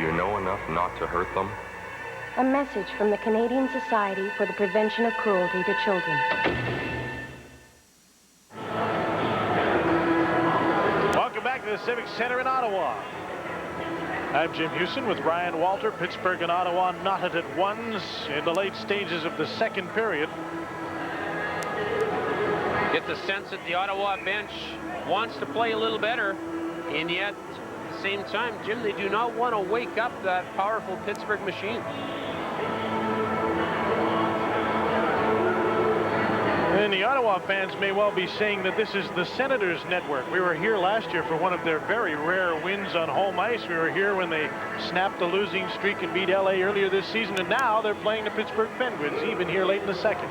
you know enough not to hurt them? A message from the Canadian Society for the Prevention of Cruelty to Children. Welcome back to the Civic Center in Ottawa. I'm Jim Houston with Ryan Walter. Pittsburgh and Ottawa knotted at ones in the late stages of the second period. Get the sense that the Ottawa bench wants to play a little better, and yet at the same time, Jim, they do not want to wake up that powerful Pittsburgh machine. And the Ottawa fans may well be saying that this is the Senators network. We were here last year for one of their very rare wins on home ice. We were here when they snapped the losing streak and beat LA earlier this season, and now they're playing the Pittsburgh Penguins, even here late in the second.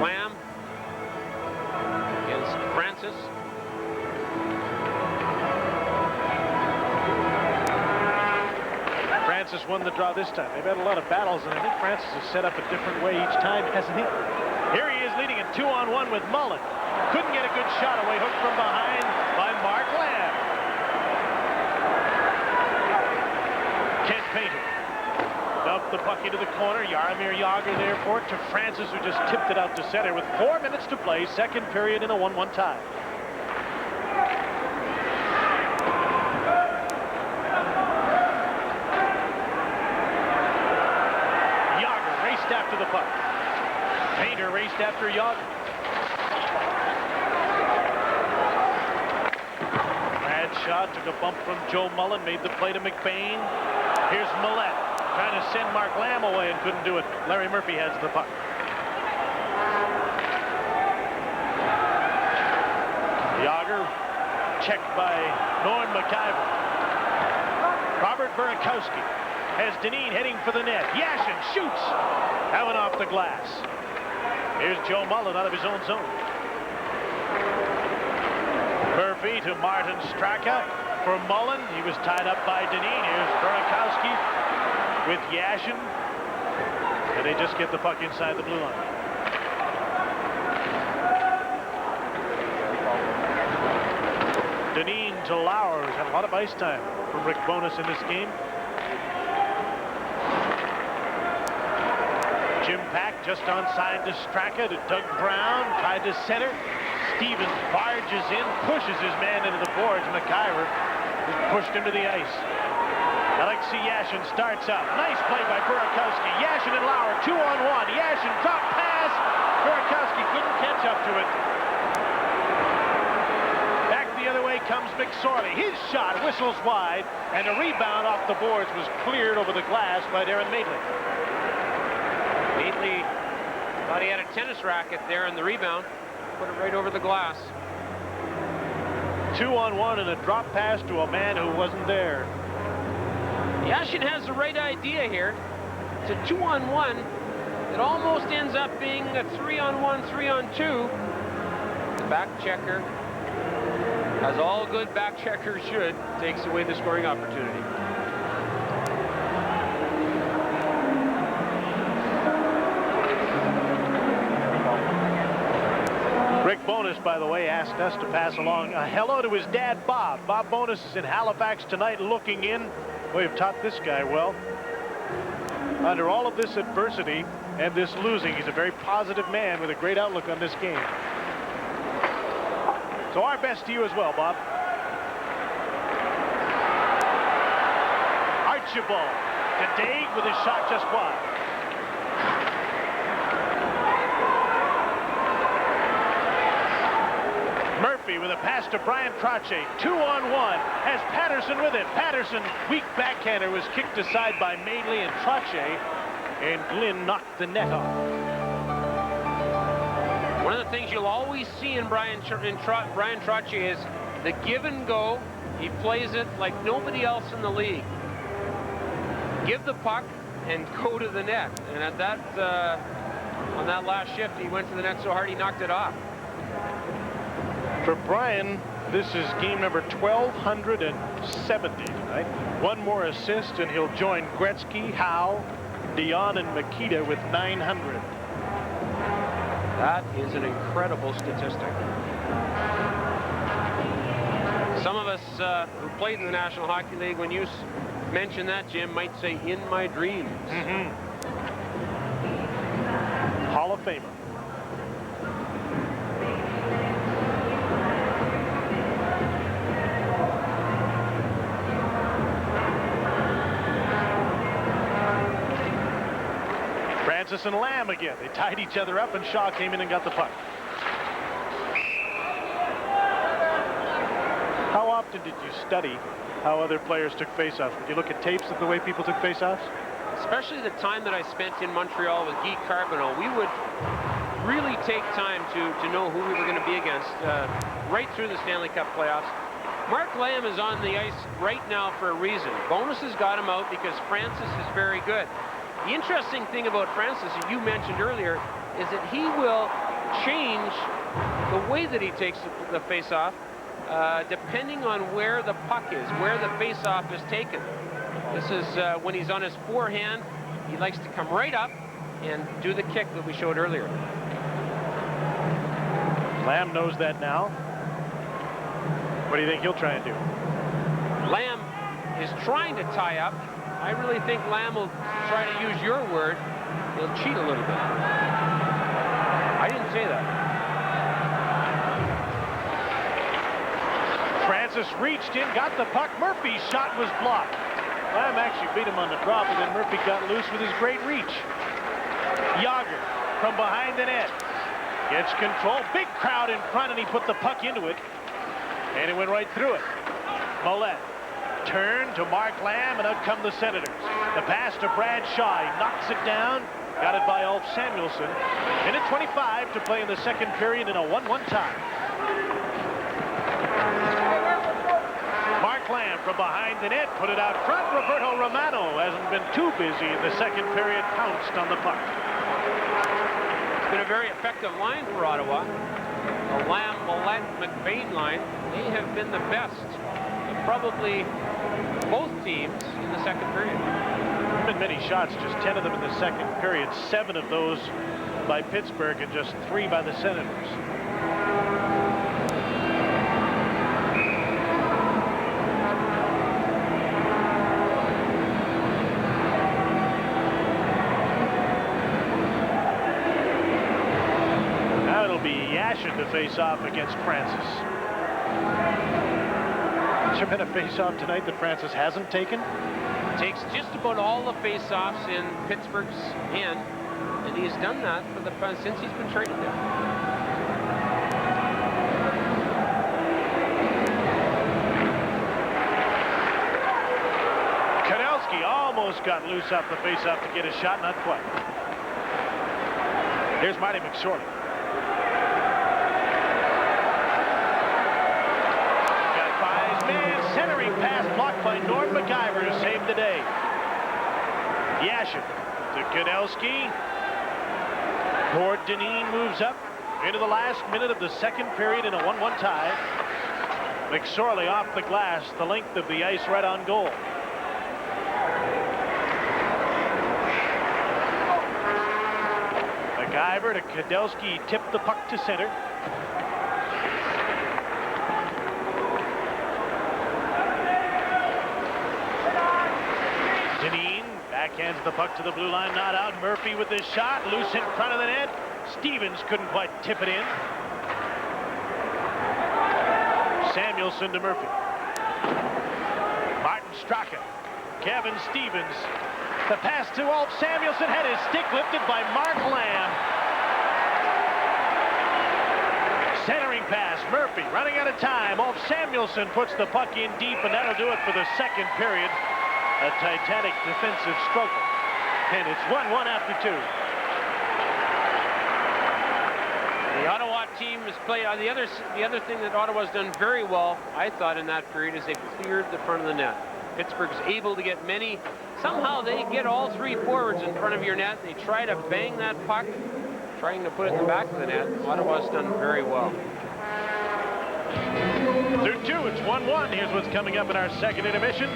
Clam against Francis. Francis won the draw this time. They've had a lot of battles, and I think Francis has set up a different way each time, hasn't he? Here he is leading a 2-on-1 with Mullen. Couldn't get a good shot away, hooked from behind by Mark Lamb. Kent Painter dumped the puck into the corner. Jaromir Jagr there for it to Francis, who just tipped it out to center with 4 minutes to play, second period in a 1-1 tie. After the puck. Painter raced after Jagr. Bad shot, took a bump from Joe Mullen, made the play to McBain. Here's Millette, trying to send Mark Lamb away and couldn't do it. Larry Murphy has the puck. Jagr checked by Norm McIver. Robert Burakovsky has Dineen heading for the net. Yashin shoots. That one off the glass. Here's Joe Mullen out of his own zone. Murphy to Martin Straka for Mullen. He was tied up by Dineen. Here's Burakovsky with Yashin. And they just get the puck inside the blue line. Dineen to Lowers. Had a lot of ice time from Rick Bowness in this game. Jim Pack just onside to Straka to Doug Brown, tied to center. Stevens barges in, pushes his man into the boards. McIver is pushed into the ice. Alexei Yashin starts up. Nice play by Burakovsky. Yashin and Lauer, 2-on-1. Yashin drop pass. Burakovsky couldn't catch up to it. Back the other way comes McSorley. His shot whistles wide, and the rebound off the boards was cleared over the glass by Darren Madeley. Madeley thought he had a tennis racket there in the rebound. Put it right over the glass. 2-on-1 and a drop pass to a man who wasn't there. Yashin has the right idea here. It's a 2-on-1. It almost ends up being a 3-on-1, 3-on-2. The back checker, as all good back checkers should, takes away the scoring opportunity. Rick Bowness, by the way, asked us to pass along a hello to his dad, Bob. Bob Bowness is in Halifax tonight looking in. We've taught this guy well. Under all of this adversity and this losing, he's a very positive man with a great outlook on this game. So our best to you as well, Bob. Archibald to Dave with his shot just wide. Murphy with a pass to Brian Trottier. 2-on-1. Has Patterson with it. Patterson, weak backhander, was kicked aside by Madeley and Trottier, and Glynn knocked the net off. One of the things you'll always see in Brian Trottier is the give and go. He plays it like nobody else in the league. Give the puck and go to the net. And at that, on that last shift, he went to the net so hard he knocked it off. For Brian, this is game number 1,270 tonight. One more assist, and he'll join Gretzky, Howe, Dion, and Makita with 900. That is an incredible statistic. Some of us who played in the National Hockey League, when you mention that, Jim, might say, in my dreams. Hall of Famer. Francis and Lamb again. They tied each other up, and Shaw came in and got the puck. How often did you study how other players took faceoffs? Did you look at tapes of the way people took faceoffs? Especially the time that I spent in Montreal with Guy Carbonneau, we would really take time to know who we were going to be against right through the Stanley Cup playoffs. Mark Lamb is on the ice right now for a reason. Bonuses got him out because Francis is very good. The interesting thing about Francis, as you mentioned earlier, is that he will change the way that he takes the face-off depending on where the puck is, where the face-off is taken. This is when he's on his forehand, he likes to come right up and do the kick that we showed earlier. Lamb knows that now. What do you think he'll try and do? Lamb is trying to tie up. I really think Lamb will try to use your word. He'll cheat a little bit. I didn't say that. Francis reached in, got the puck. Murphy's shot was blocked. Lamb actually beat him on the drop, and then Murphy got loose with his great reach. Yager from behind the net. Gets control. Big crowd in front, and he put the puck into it. And it went right through it. Millette. Turn to Mark Lamb, and out come the Senators. The pass to Brad Shaw. He knocks it down. Got it by Ulf Samuelsson. Minute 25 to play in the second period in a 1-1 tie. Mark Lamb from behind the net. Put it out front. Roberto Romano hasn't been too busy in the second period. Pounced on the puck. It's been a very effective line for Ottawa. The Lamb, Millette, McBain line, they have been the best. Probably both teams in the second period. Been many shots, just 10 of them in the second period. 7 of those by Pittsburgh and just 3 by the Senators. Now it'll be Yashin to face off against Francis. Has there been a face-off tonight that Francis hasn't taken? Takes just about all the face-offs in Pittsburgh's end, and he's done that for the since he's been traded there. Kudelski almost got loose off the face-off to get a shot, not quite. Here's Marty McSorley. Centering pass blocked by Norm McIver to save the day. Yashin to Kudelski. Gord Dineen moves up into the last minute of the second period in a 1-1 tie. McSorley off the glass, the length of the ice right on goal. McIver to Kudelski, tipped the puck to center. Backhands the puck to the blue line, not out. Murphy with his shot, loose in front of the net. Stevens couldn't quite tip it in. Samuelsson to Murphy. Martin Straka. Kevin Stevens. The pass to Ulf Samuelsson, had his stick lifted by Mark Lamb. Centering pass, Murphy running out of time. Ulf Samuelsson puts the puck in deep, and that'll do it for the second period. A titanic defensive struggle, and it's 1-1 after 2. The Ottawa team has played. The other thing that Ottawa's done very well, I thought, in that period is they've cleared the front of the net. Pittsburgh's able to get many. Somehow they get all 3 forwards in front of your net. They try to bang that puck, trying to put it in the back of the net. Ottawa's done very well. Through 2, it's 1-1. Here's what's coming up in our second intermission.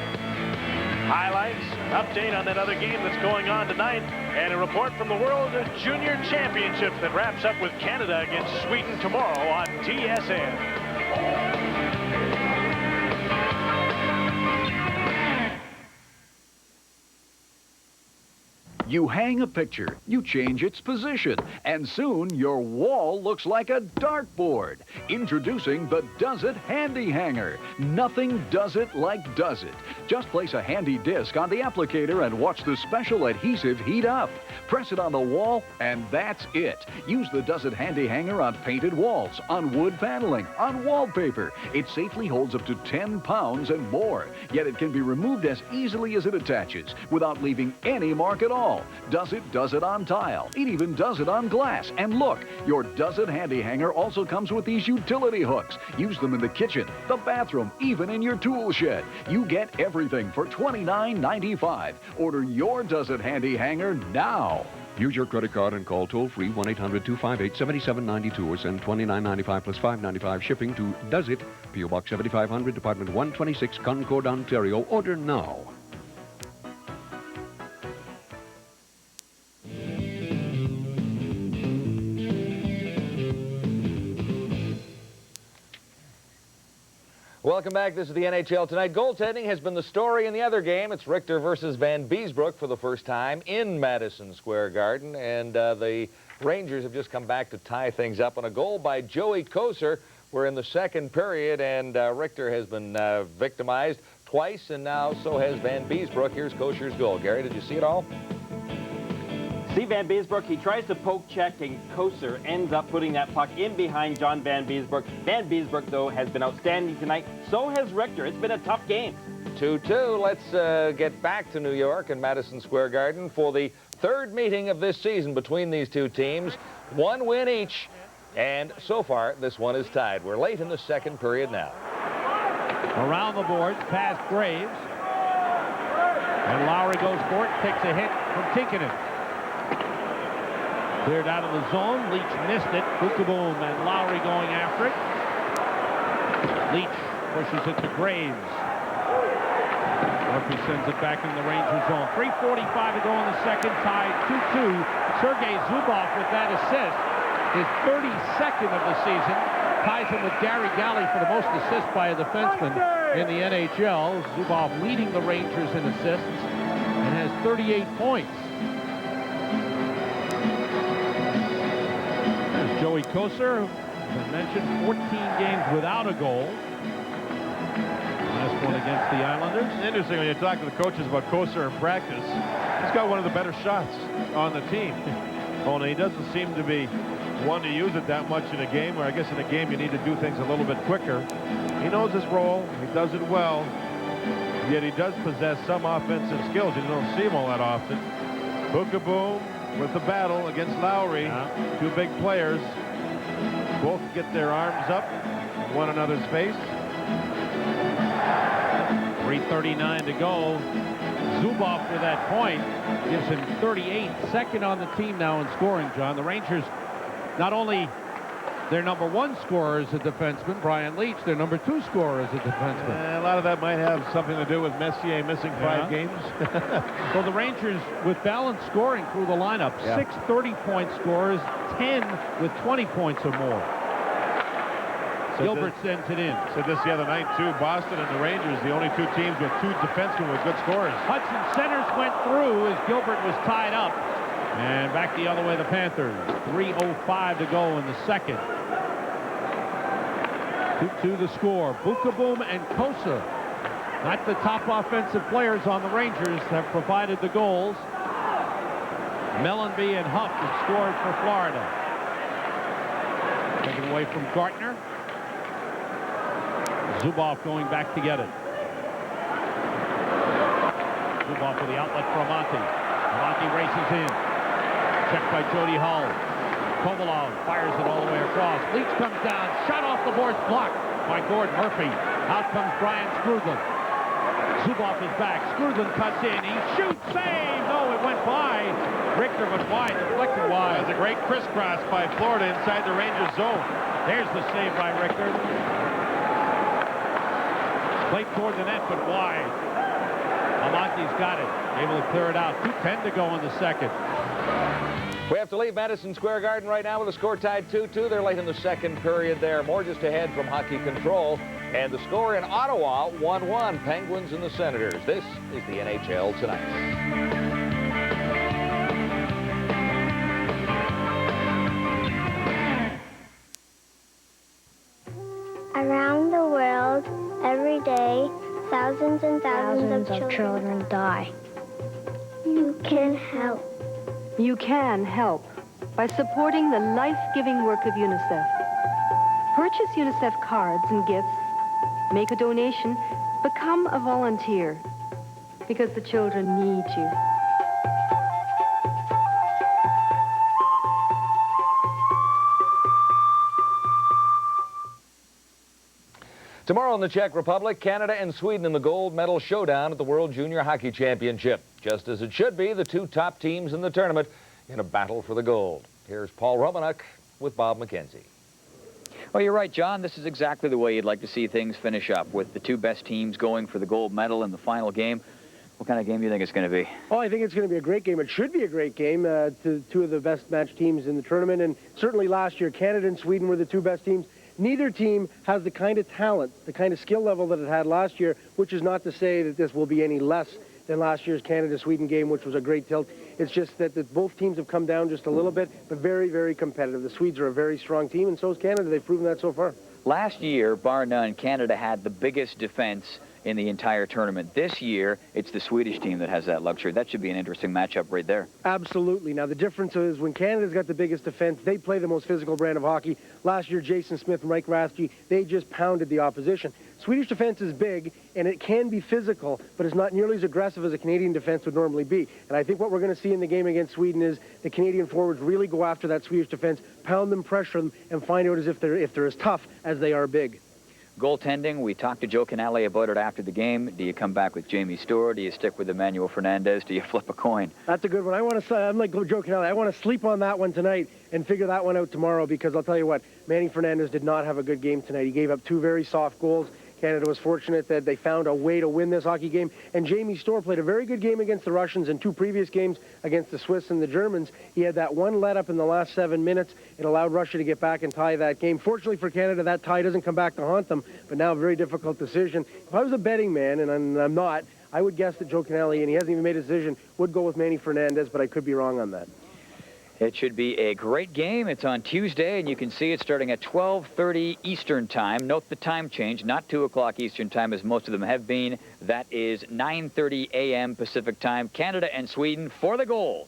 Highlights, update on that other game that's going on tonight, and a report from the World Junior Championships that wraps up with Canada against Sweden tomorrow on TSN. You hang a picture, you change its position, and soon your wall looks like a dartboard. Introducing the Does It Handy Hanger. Nothing does it like Does It. Just place a handy disc on the applicator and watch the special adhesive heat up. Press it on the wall, and that's it. Use the Does It Handy Hanger on painted walls, on wood paneling, on wallpaper. It safely holds up to 10 pounds and more, yet it can be removed as easily as it attaches without leaving any mark at all. Does it on tile. It even does it on glass. And look, your Does It Handy Hanger also comes with these utility hooks. Use them in the kitchen, the bathroom, even in your tool shed. You get everything for $29.95. Order your Does It Handy Hanger now. Use your credit card and call toll-free 1-800-258-7792 or send $29.95 plus $5.95 shipping to Does It, P.O. Box 7500, Department 126, Concord, Ontario. Order now. Welcome back. This is the NHL Tonight. Goaltending has been the story in the other game. It's Richter versus Van Beesbroek for the first time in Madison Square Garden. And the Rangers have just come back to tie things up on a goal by Joey Kocur. We're in the second period, and Richter has been victimized twice, and now so has Van Beesbroek. Here's Kocur's goal. Gary, did you see it all? See Van Beesbroek, he tries to poke check, and Kocur ends up putting that puck in behind John Van Beesbroek. Van Beesbroek, though, has been outstanding tonight. So has Richter. It's been a tough game. 2-2. Let's get back to New York and Madison Square Garden for the third meeting of this season between these two teams. One win each, and so far, this one is tied. We're late in the second period now. Around the boards, past Graves. And Lowry goes for it, takes a hit from Tinkinen. Cleared out of the zone. Leach missed it. Boom, and Lowry going after it. Leach pushes it to Graves. Murphy sends it back in the Ranger zone. 3:45 to go in the second, tied 2-2. Sergei Zubov with that assist. His 32nd of the season. Ties him with Gary Galley for the most assists by a defenseman in the NHL. Zubov leading the Rangers in assists and has 38 points. Joey Kocur, as I mentioned, 14 games without a goal. Last one against the Islanders. Interesting when you talk to the coaches about Kocur in practice. He's got one of the better shots on the team. Only he doesn't seem to be one to use it that much in a game, or I guess in a game you need to do things a little bit quicker. He knows his role. He does it well. Yet he does possess some offensive skills. You don't see him all that often. Boom with the battle against Lowry. Two big players. Both get their arms up in one another's face. 3:39 to go. Zubov with that point gives him 38, second on the team now in scoring, John. The Rangers, not only their number one scorer is a defenseman, Brian Leach, their number two scorer is a defenseman. A lot of that might have something to do with Messier missing 5 games. So the Rangers, with balanced scoring through the lineup, 6 30-point scorers, 10 with 20 points or more. Gilbert sends it in. Said this the other night, too. Boston and the Rangers, the only two teams with 2 defensemen with good scorers. Hudson Centers went through as Gilbert was tied up. And back the other way, the Panthers. 3:05 to go in the second. 2-2 the score. Boom and Kocur, not the top offensive players on the Rangers, have provided the goals. Mellenby and Huff have scored for Florida. Taken away from Gartner. Zubov going back to get it. Zubov with the outlet for Amante. Amante races in. Checked by Jody Hull. Kovalov fires it all the way across. Leach comes down. Shot off the boards. Blocked by Gord Murphy. Out comes Brian Skrudland. Zubov is back. Skrudland cuts in. He shoots. Save. No, it went by. Richter was wide. Deflected wide. That's a great crisscross by Florida inside the Rangers zone. There's the save by Richter. Played toward the net, but wide. Amonte's got it. Able to clear it out. 2:10 to go in the second. We have to leave Madison Square Garden right now with the score tied 2-2. They're late in the second period there. More just ahead from Hockey Control. And the score in Ottawa, 1-1. Penguins and the Senators. This is the NHL Tonight. Around the world, every day, thousands and thousands of children die. You can help. You can help by supporting the life-giving work of Unicef. Purchase Unicef cards and gifts, make a donation, become a volunteer, because the children need you. Tomorrow in the Czech Republic, Canada and Sweden in the gold medal showdown at the World Junior Hockey Championship. Just as it should be, the two top teams in the tournament in a battle for the gold. Here's Paul Romanuk with Bob McKenzie. Well, you're right, John. This is exactly the way you'd like to see things finish up, with the two best teams going for the gold medal in the final game. What kind of game do you think it's going to be? Oh, I think it's going to be a great game. It should be a great game. Two of the best matched teams in the tournament, and certainly last year, Canada and Sweden were the two best teams. Neither team has the kind of talent, the kind of skill level that it had last year, which is not to say that this will be any less than last year's Canada-Sweden game, which was a great tilt. It's just that both teams have come down just a little bit, but very, very competitive. The Swedes are a very strong team, and so is Canada. They've proven that so far. Last year, bar none, Canada had the biggest defense in the entire tournament. This year, it's the Swedish team that has that luxury. That should be an interesting matchup right there. Absolutely. Now, the difference is when Canada's got the biggest defense, they play the most physical brand of hockey. Last year, Jason Smith and Mike Rathje, they just pounded the opposition. Swedish defense is big, and it can be physical, but it's not nearly as aggressive as a Canadian defense would normally be. And I think what we're going to see in the game against Sweden is the Canadian forwards really go after that Swedish defense, pound them, pressure them, and find out if they're as tough as they are big. Goaltending, we talked to Joe Canale about it after the game. Do you come back with Jamie Stewart? Do you stick with Emmanuel Fernandez? Do you flip a coin? That's a good one. I'm like Joe Canale. I want to sleep on that one tonight and figure that one out tomorrow, because I'll tell you what, Manny Fernandez did not have a good game tonight. He gave up two very soft goals. Canada was fortunate that they found a way to win this hockey game. And Jamie Stewart played a very good game against the Russians in two previous games against the Swiss and the Germans. He had that one let-up in the last 7 minutes. It allowed Russia to get back and tie that game. Fortunately for Canada, that tie doesn't come back to haunt them, but now a very difficult decision. If I was a betting man, and I'm not, I would guess that Joe Canale, and he hasn't even made a decision, would go with Manny Fernandez, but I could be wrong on that. It should be a great game. It's on Tuesday, and you can see it starting at 12:30 Eastern Time. Note the time change, not 2 o'clock Eastern Time, as most of them have been. That is 9:30 a.m. Pacific Time. Canada and Sweden for the gold.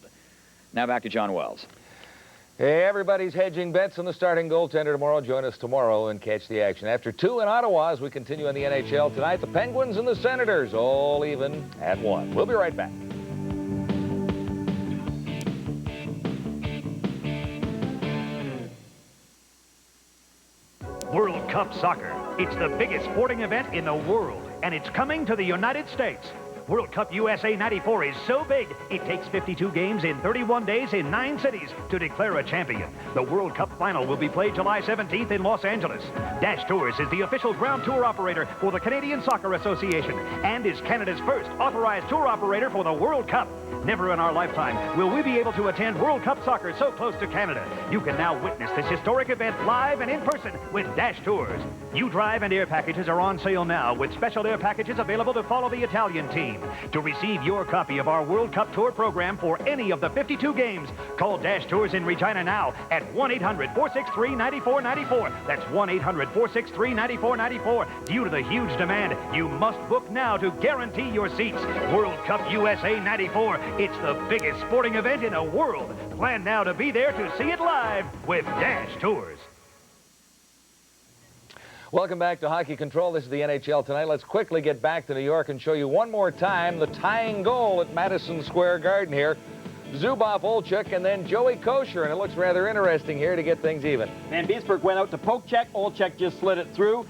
Now back to John Wells. Hey, everybody's hedging bets on the starting goaltender tomorrow. Join us tomorrow and catch the action. After 2 in Ottawa, as we continue on the NHL tonight, the Penguins and the Senators all even at 1. We'll be right back. World Cup Soccer. It's the biggest sporting event in the world, and it's coming to the United States. World Cup USA 94 is so big, it takes 52 games in 31 days in 9 cities to declare a champion. The World Cup final will be played July 17th in Los Angeles. Dash Tours is the official ground tour operator for the Canadian Soccer Association and is Canada's first authorized tour operator for the World Cup. Never in our lifetime will we be able to attend World Cup Soccer so close to Canada. You can now witness this historic event live and in person with Dash Tours. New drive and air packages are on sale now, with special air packages available to follow the Italian team. To receive your copy of our World Cup Tour program for any of the 52 games, call Dash Tours in Regina now at 1-800-463-9494. That's 1-800-463-9494. Due to the huge demand, you must book now to guarantee your seats. World Cup USA 94. It's the biggest sporting event in the world. Plan now to be there to see it live with Dash Tours. Welcome back to Hockey Control. This is the NHL Tonight. Let's quickly get back to New York and show you one more time the tying goal at Madison Square Garden here. Zubov, Olchuk, and then Joey Kosher, and it looks rather interesting here to get things even. Van Beesbroek went out to poke check. Olchuk just slid it through,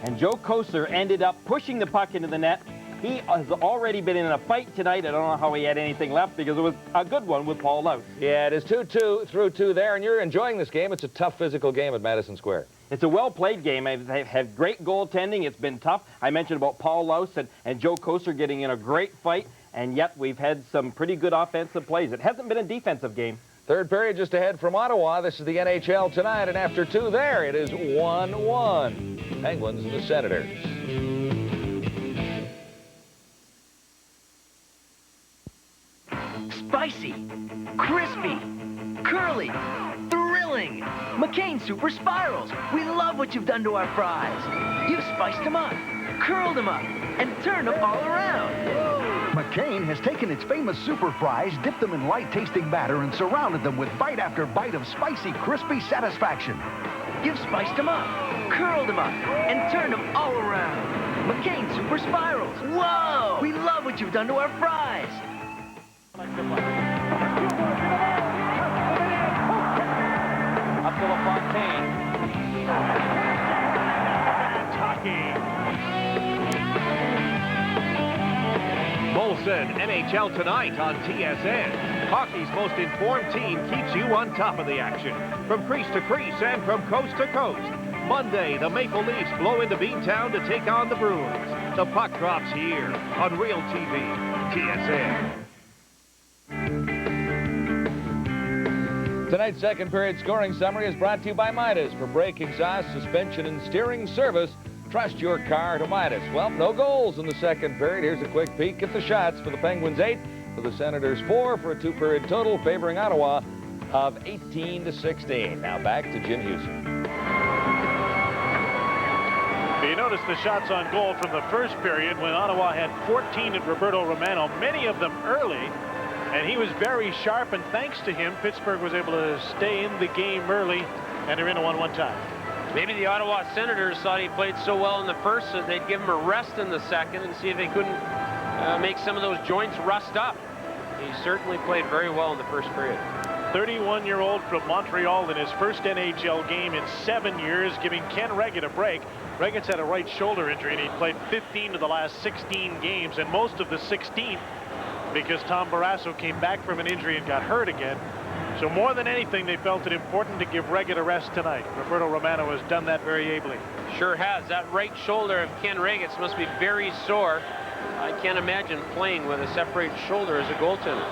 and Joe Kosher ended up pushing the puck into the net. He has already been in a fight tonight. I don't know how he had anything left because it was a good one with Paul Louse. Yeah, it is 2-2 through 2 there, and you're enjoying this game. It's a tough physical game at Madison Square. It's a well-played game. They've had great goaltending. It's been tough. I mentioned about Paul Louse and Joe Koser getting in a great fight, and yet we've had some pretty good offensive plays. It hasn't been a defensive game. Third period just ahead from Ottawa. This is the NHL tonight, and after 2 there, it is 1-1. Penguins and the Senators. Spicy, crispy, curly, thrilling. McCain Super Spirals. We love what you've done to our fries. You've spiced them up, curled them up, and turned them all around. McCain has taken its famous super fries, dipped them in light-tasting batter, and surrounded them with bite after bite of spicy, crispy satisfaction. You've spiced them up, curled them up, and turned them all around. McCain Super Spirals. Whoa! We love what you've done to our fries. Up to LaFontaine. Molson, NHL Tonight on TSN. Hockey's most informed team keeps you on top of the action. From crease to crease and from coast to coast. Monday, the Maple Leafs blow into Beantown to take on the Bruins. The puck drops here on Real TV, TSN. Tonight's second period scoring summary is brought to you by Midas. For brake, exhaust, suspension, and steering service, trust your car to Midas. Well, no goals in the second period. Here's a quick peek at the shots for the Penguins 8, for the Senators 4, for a 2-period total favoring Ottawa of 18-16. Now back to Jim Houston. You notice the shots on goal from the first period when Ottawa had 14 at Roberto Romano, many of them early. And he was very sharp, and thanks to him, Pittsburgh was able to stay in the game early, and they're in a 1-1 tie. Maybe the Ottawa Senators thought he played so well in the first that they'd give him a rest in the second and see if they couldn't make some of those joints rust up. He certainly played very well in the first period. 31-year-old from Montreal in his first NHL game in 7 years, giving Ken Reggett a break. Reggett's had a right shoulder injury, and he played 15 of the last 16 games, and most of the 16th because Tom Barrasso came back from an injury and got hurt again. So more than anything, they felt it important to give Reggett a rest tonight. Roberto Romano has done that very ably. Sure has. That right shoulder of Ken Reggett's must be very sore. I can't imagine playing with a separated shoulder as a goaltender.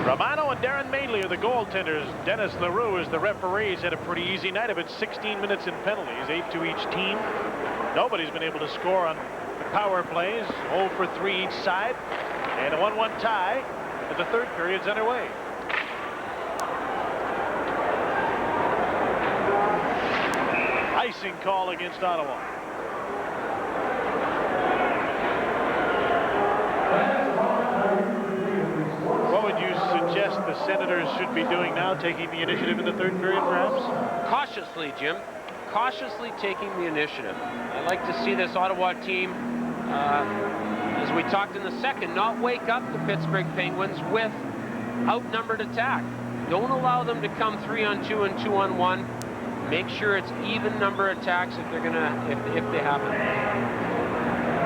Romano and Darren Madeley are the goaltenders. Dennis LaRue is the referee. He's had a pretty easy night of it. 16 minutes in penalties, 8 to each team. Nobody's been able to score on power plays, 0 for 3 each side, and a 1-1 tie as the third period's underway. Icing call against Ottawa. What would you suggest the Senators should be doing now, taking the initiative in the third period, perhaps? Cautiously, Jim. Cautiously taking the initiative. I'd like to see this Ottawa team, as we talked in the second, not wake up the Pittsburgh Penguins with outnumbered attack. Don't allow them to come 3-on-2 and 2-on-1. Make sure it's even number attacks if they're gonna, if they happen.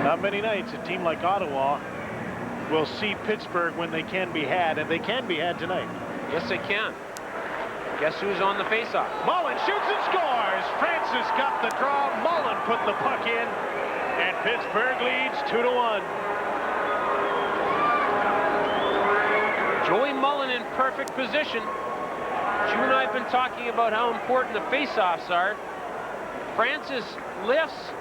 Not many nights a team like Ottawa will see Pittsburgh when they can be had, and they can be had tonight. Yes, they can. Guess who's on the faceoff? Mullen shoots and scores. Francis got the draw. Mullen put the puck in, and Pittsburgh leads 2-1. Joey Mullen in perfect position. You and I have been talking about how important the faceoffs are. Francis lifts.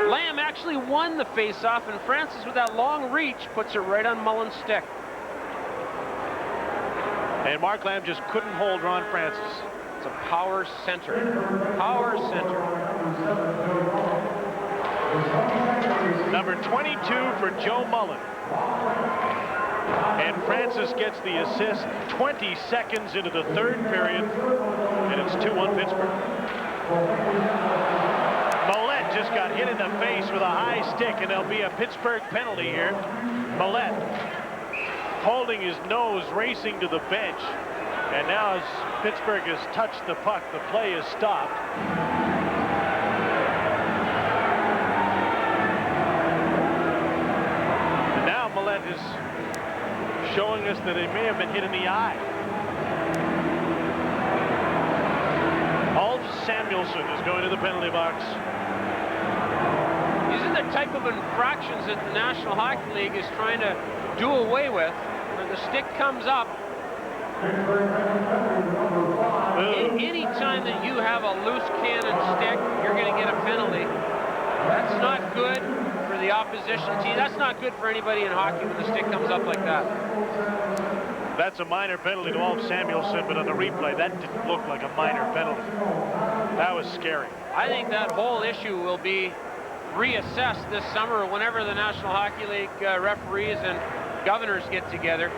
Lamb actually won the faceoff, and Francis, with that long reach, puts it right on Mullen's stick. And Mark Lamb just couldn't hold Ron Francis. It's a power center. Power center. Number 22 for Joe Mullen. And Francis gets the assist 20 seconds into the third period, and it's 2-1 Pittsburgh. Millette just got hit in the face with a high stick, and there'll be a Pittsburgh penalty here. Millette holding his nose, racing to the bench. And now as Pittsburgh has touched the puck, the play is stopped. showing us that they may have been hit in the eye. Ulf Samuelsson is going to the penalty box. These are the type of infractions that the National Hockey League is trying to do away with, where the stick comes up. Any time that you have a loose cannon stick, you're going to get a penalty. That's not good for the opposition team. That's not good for anybody in hockey when the stick comes up like that. That's a minor penalty to Ulf Samuelsson, but on the replay, that didn't look like a minor penalty. That was scary. I think that whole issue will be reassessed this summer whenever the National Hockey League referees and governors get together.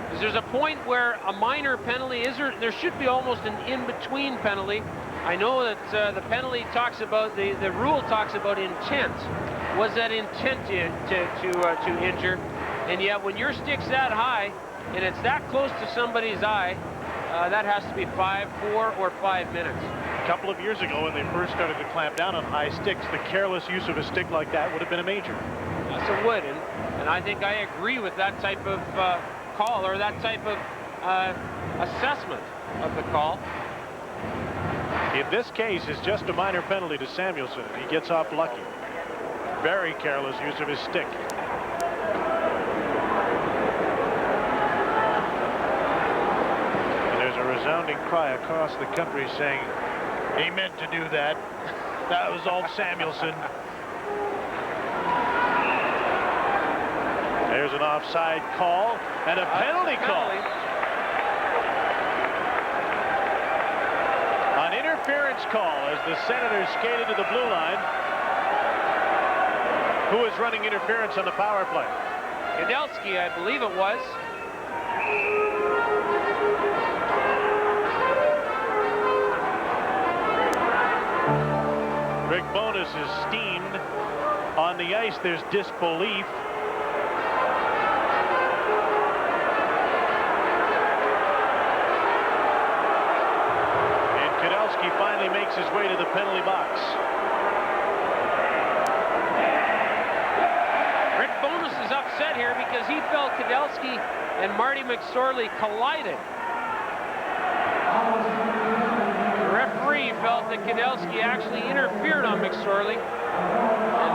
Because there's a point where a minor penalty there should be almost an in-between penalty. I know that the penalty talks about, the rule talks about intent. Was that intent to injure? And yet when your stick's that high and it's that close to somebody's eye, that has to be 5, 4, or 5 minutes. A couple of years ago, when they first started to clamp down on high sticks, the careless use of a stick like that would have been a major. Yes, it would, and I think I agree with that type of call, or that type of assessment of the call. In this case, it's just a minor penalty to Samuelsson. He gets off lucky. Very careless use of his stick. And there's a resounding cry across the country saying, he meant to do that. That was Ulf Samuelsson. There's an offside call and a penalty call. An interference call as the Senators skated to the blue line. Who is running interference on the power play? Kadelski, I believe it was. Rick Bowness is steamed. On the ice, there's disbelief. And Kadelski finally makes his way to the penalty box. Rick Bowness is upset here because he felt Kadelski and Marty McSorley collided. The referee felt that Kadelski actually interfered on McSorley and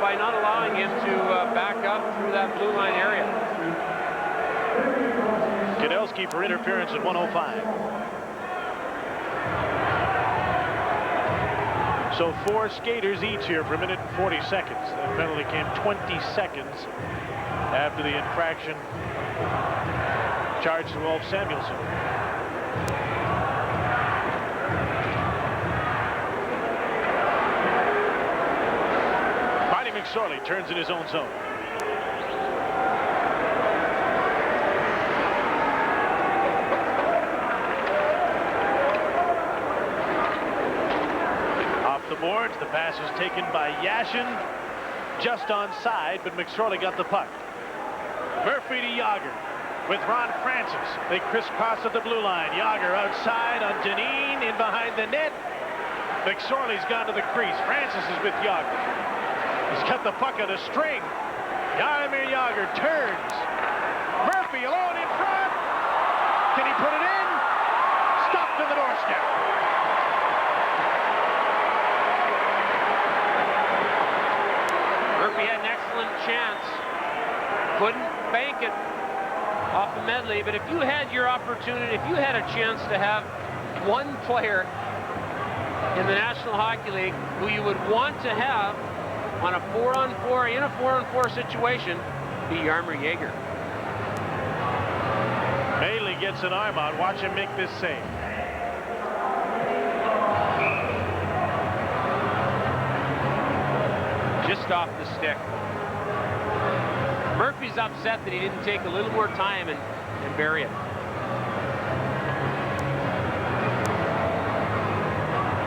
by not allowing him to back up through that blue line area. Kadelski for interference at 1:05. So 4 skaters each here for a minute and 40 seconds. That penalty came 20 seconds after the infraction charged to Ulf Samuelsson. Marty McSorley turns in his own zone. Boards. The pass is taken by Yashin, just onside, but McSorley got the puck. Murphy to Yager with Ron Francis. They crisscross at the blue line. Yager outside on Deneen, in behind the net. McSorley's gone to the crease. Francis is with Yager. He's got the puck on a string. Jaromir Yager turns. Murphy alone in front. Can he put it in? Stopped to the doorstep. Murphy had an excellent chance. Couldn't bank it off of Medley, but if you had your opportunity, if you had a chance to have one player in the National Hockey League who you would want to have on a 4-on-4, in a 4-on-4 situation, be Jaromir Jagr. Bailey gets an arm out. Watch him make this save. Just off the stick. Murphy's upset that he didn't take a little more time and bury it.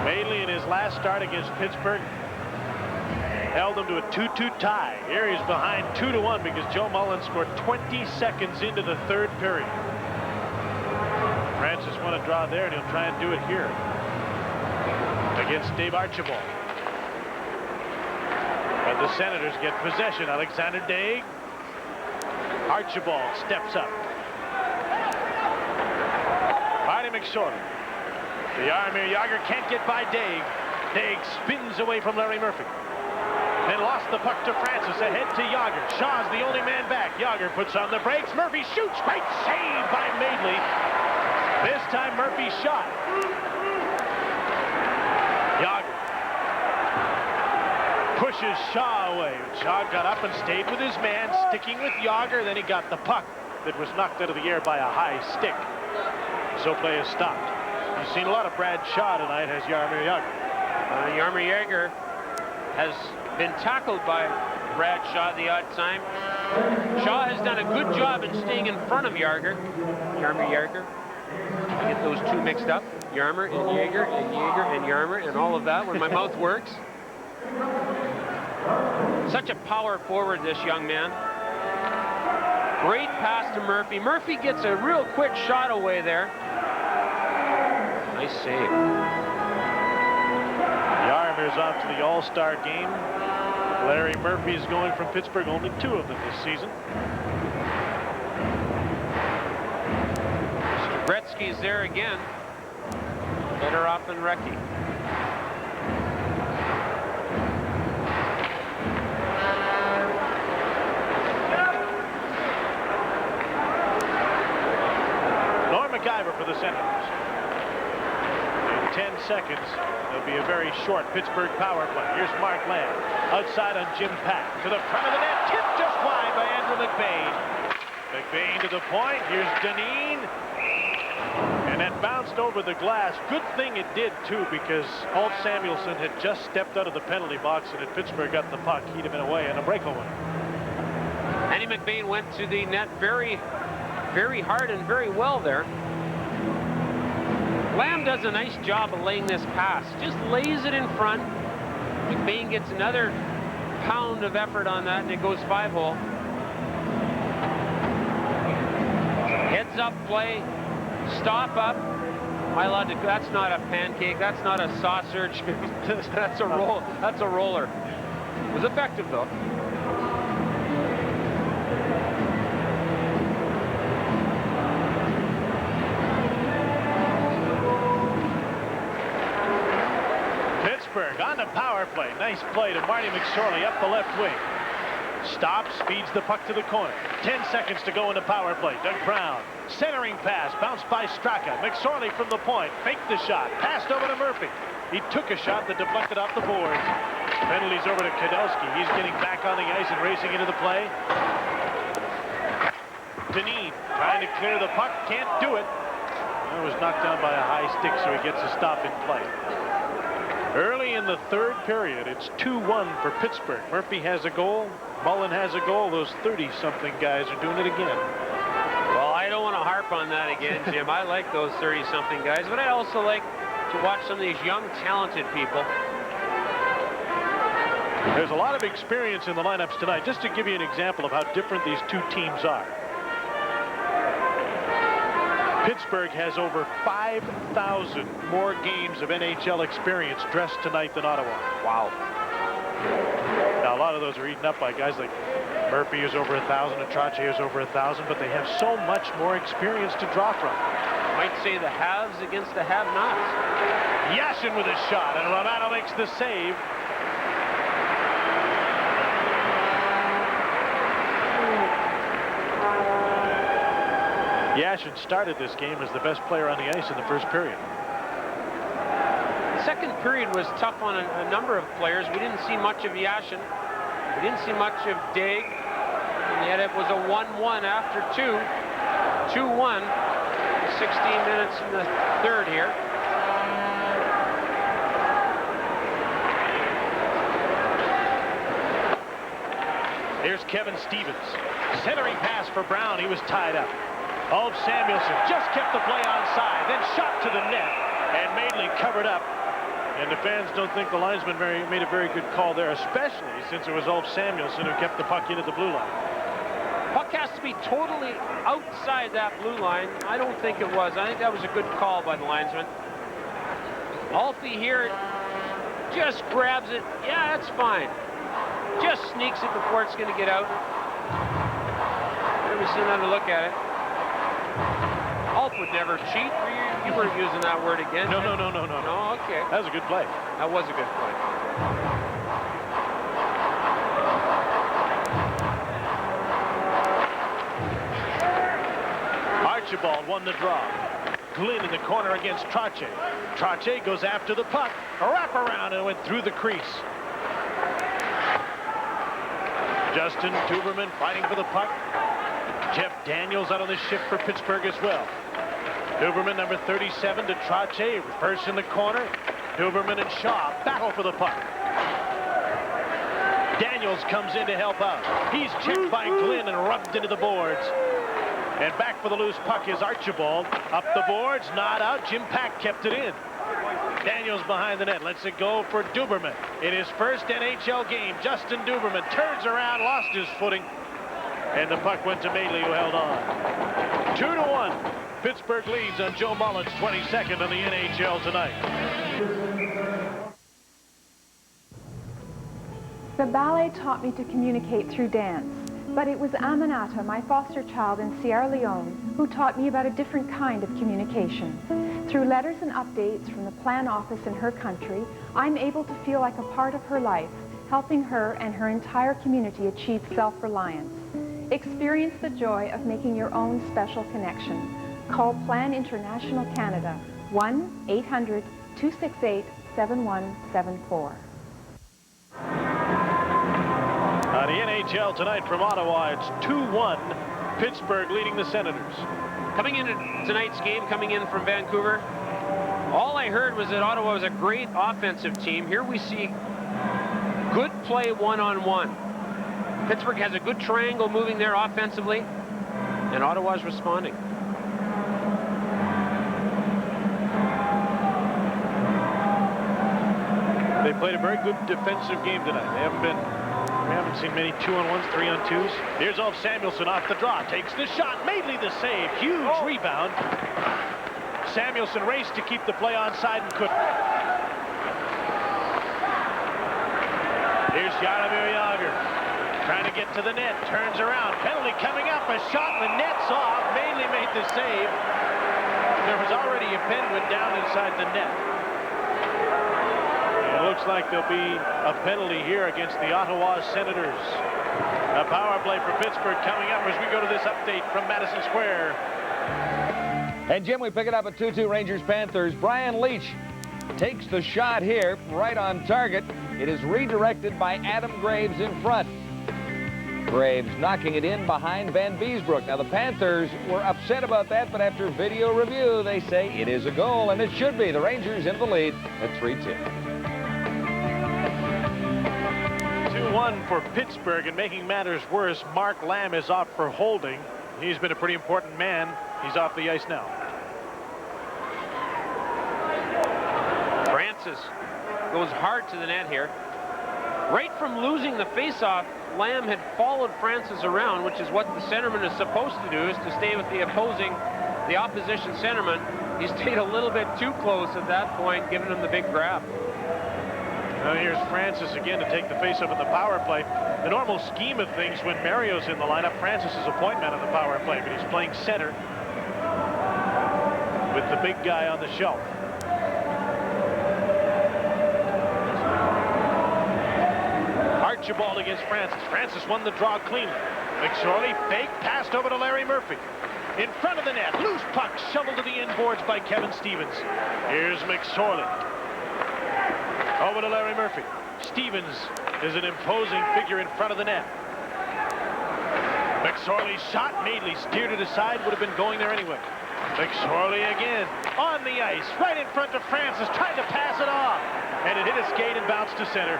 Bailey in his last start against Pittsburgh held them to a 2-2 tie. Here he's behind 2-1 because Joe Mullen scored 20 seconds into the third period. Francis won a draw there, and he'll try and do it here against Dave Archibald. But the Senators get possession. Alexander Daig Archibald steps up. Marty McSorley. The Yarmir Yager can't get by Daig. Daig spins away from Larry Murphy. Then lost the puck to Francis, ahead to Yager. Shaw's the only man back. Yager puts on the brakes. Murphy shoots. Great save by Madeley. This time Murphy shot. Yager pushes Shaw away. Shaw got up and stayed with his man, sticking with Yager. Then he got the puck that was knocked out of the air by a high stick. So play is stopped. You've seen a lot of Brad Shaw tonight, has Jaromir Jagr. Jaromir Jagr has been tackled by Brad Shaw the odd time. Shaw has done a good job in staying in front of Jaromir Jagr. I get those two mixed up. Jaromir and Jagr and Jagr and Jaromir and all of that when my mouth works. Such a power forward, this young man. Great pass to Murphy. Murphy gets a real quick shot away there. Nice save. Jarmir's off to the All-Star game. Larry Murphy is going from Pittsburgh, only 2 of them this season. Mr. Gretzky's there again. Better off than Recchi. McIver for the Senators. In 10 seconds, there'll be a very short Pittsburgh power play. Here's Mark Lamb. Outside on Jim Pack. To the front of the net. Tipped just wide by Andrew McBain. McBain to the point. Here's Dineen. And that bounced over the glass. Good thing it did, too, because Holt Samuelson had just stepped out of the penalty box, and if Pittsburgh got the puck, he'd have been away on a breakaway. Andy McBain went to the net very hard and very well there. Lamb does a nice job of laying this pass. Just lays it in front. McBain gets another pound of effort on that, and it goes 5-hole. Heads up play. Stop up. Am I allowed to? That's not a pancake. That's not a sausage. That's a roll. That's a roller. It was effective though. Pittsburgh on the power play. Nice play to Marty McSorley up the left wing. Stops, feeds the puck to the corner. 10 seconds to go in the power play. Doug Brown. Centering pass. Bounced by Straka. McSorley from the point. Faked the shot. Passed over to Murphy. He took a shot that deflected off the boards. Penalties over to Kadowski. He's getting back on the ice and racing into the play. Dineen trying to clear the puck. Can't do it. It was knocked down by a high stick, so he gets a stop in play. Early in the third period, it's 2-1 for Pittsburgh. Murphy has a goal. Mullen has a goal. Those 30-something guys are doing it again. Well, I don't want to harp on that again, Jim. I like those 30-something guys, but I also like to watch some of these young, talented people. There's a lot of experience in the lineups tonight. Just to give you an example of how different these two teams are. Pittsburgh has over 5,000 more games of NHL experience dressed tonight than Ottawa. Wow. Now, a lot of those are eaten up by guys like Murphy, who's over 1,000, and Trottier is over 1,000, but they have so much more experience to draw from. Might say the haves against the have-nots. Yashin with a shot, and Romano makes the save. Yashin started this game as the best player on the ice in the first period. The second period was tough on a number of players. We didn't see much of Yashin. We didn't see much of Daig. And yet it was a 1-1 after 2. 2-1. 16 minutes in the third here. Here's Kevin Stevens. Centering pass for Brown. He was tied up. Ulf Samuelson just kept the play onside, then shot to the net, and Madeley covered up. And the fans don't think the linesman made a very good call there, especially since it was Ulf Samuelson who kept the puck into the blue line. Puck has to be totally outside that blue line. I don't think it was. I think that was a good call by the linesman. Ulfie here just grabs it. Yeah, that's fine. Just sneaks it before it's going to get out. There me see another look at it. Alt would never cheat. You weren't using that word again. No. No, okay. That was a good play. That was a good play. Archibald won the draw. Glynn in the corner against Trache. Trache goes after the puck. A wraparound and went through the crease. Justin Duberman fighting for the puck. Jeff Daniels out on the shift for Pittsburgh as well. Duberman, number 37, to Trache. First in the corner. Duberman and Shaw battle for the puck. Daniels comes in to help out. He's chipped by Glynn and rubbed into the boards. And back for the loose puck is Archibald. Up the boards, not out. Jim Pack kept it in. Daniels behind the net, lets it go for Duberman. In his first NHL game, Justin Duberman turns around, lost his footing, and the puck went to Madeley, who held on. 2-1. Pittsburgh leads on Joe Mullen's 22nd on the NHL tonight. The ballet taught me to communicate through dance, but it was Aminata, my foster child in Sierra Leone, who taught me about a different kind of communication. Through letters and updates from the plan office in her country, I'm able to feel like a part of her life, helping her and her entire community achieve self-reliance. Experience the joy of making your own special connection. Call Plan International Canada, 1-800-268-7174. The NHL tonight from Ottawa, it's 2-1. Pittsburgh leading the Senators. Coming in tonight's game, coming in from Vancouver, all I heard was that Ottawa was a great offensive team. Here we see good play one-on-one. Pittsburgh has a good triangle moving there offensively, and Ottawa's responding. They played a very good defensive game tonight. We haven't seen many 2-on-1s, 3-on-2s. Here's Ulf Samuelsson off the draw. Takes the shot. Madeley the save. Huge rebound. Samuelsson raced to keep the play onside and couldn't. Here's Jaromir Jagr. Trying to get to the net. Turns around. Penalty coming up. A shot. The net's off. Madeley made the save. There was already a pen went down inside the net. It looks like there'll be a penalty here against the Ottawa Senators. A power play for Pittsburgh coming up as we go to this update from Madison Square. And Jim, we pick it up at 2-2 Rangers-Panthers. Brian Leach takes the shot here, right on target. It is redirected by Adam Graves in front. Graves knocking it in behind Van Beesbrook. Now, the Panthers were upset about that, but after video review, they say it is a goal, and it should be. The Rangers in the lead at 3-2. 2-1 for Pittsburgh, and making matters worse, Mark Lamb is off for holding. He's been a pretty important man. He's off the ice now. Francis goes hard to the net here. Right from losing the faceoff, Lamb had followed Francis around, which is what the centerman is supposed to do, is to stay with the opposition centerman. He stayed a little bit too close at that point, giving him the big grab. Now here's Francis again to take the faceoff in the power play. The normal scheme of things, when Mario's in the lineup, Francis is a point man on the power play, but he's playing center with the big guy on the shelf. Archibald against Francis. Francis won the draw cleanly. McSorley fake, passed over to Larry Murphy. In front of the net, loose puck shoveled to the inboards by Kevin Stevens. Here's McSorley. Over to Larry Murphy. Stevens is an imposing figure in front of the net. McSorley's shot. Madeley steered it aside, would have been going there anyway. McSorley again on the ice, right in front of Francis, trying to pass it off. And it hit a skate and bounced to center.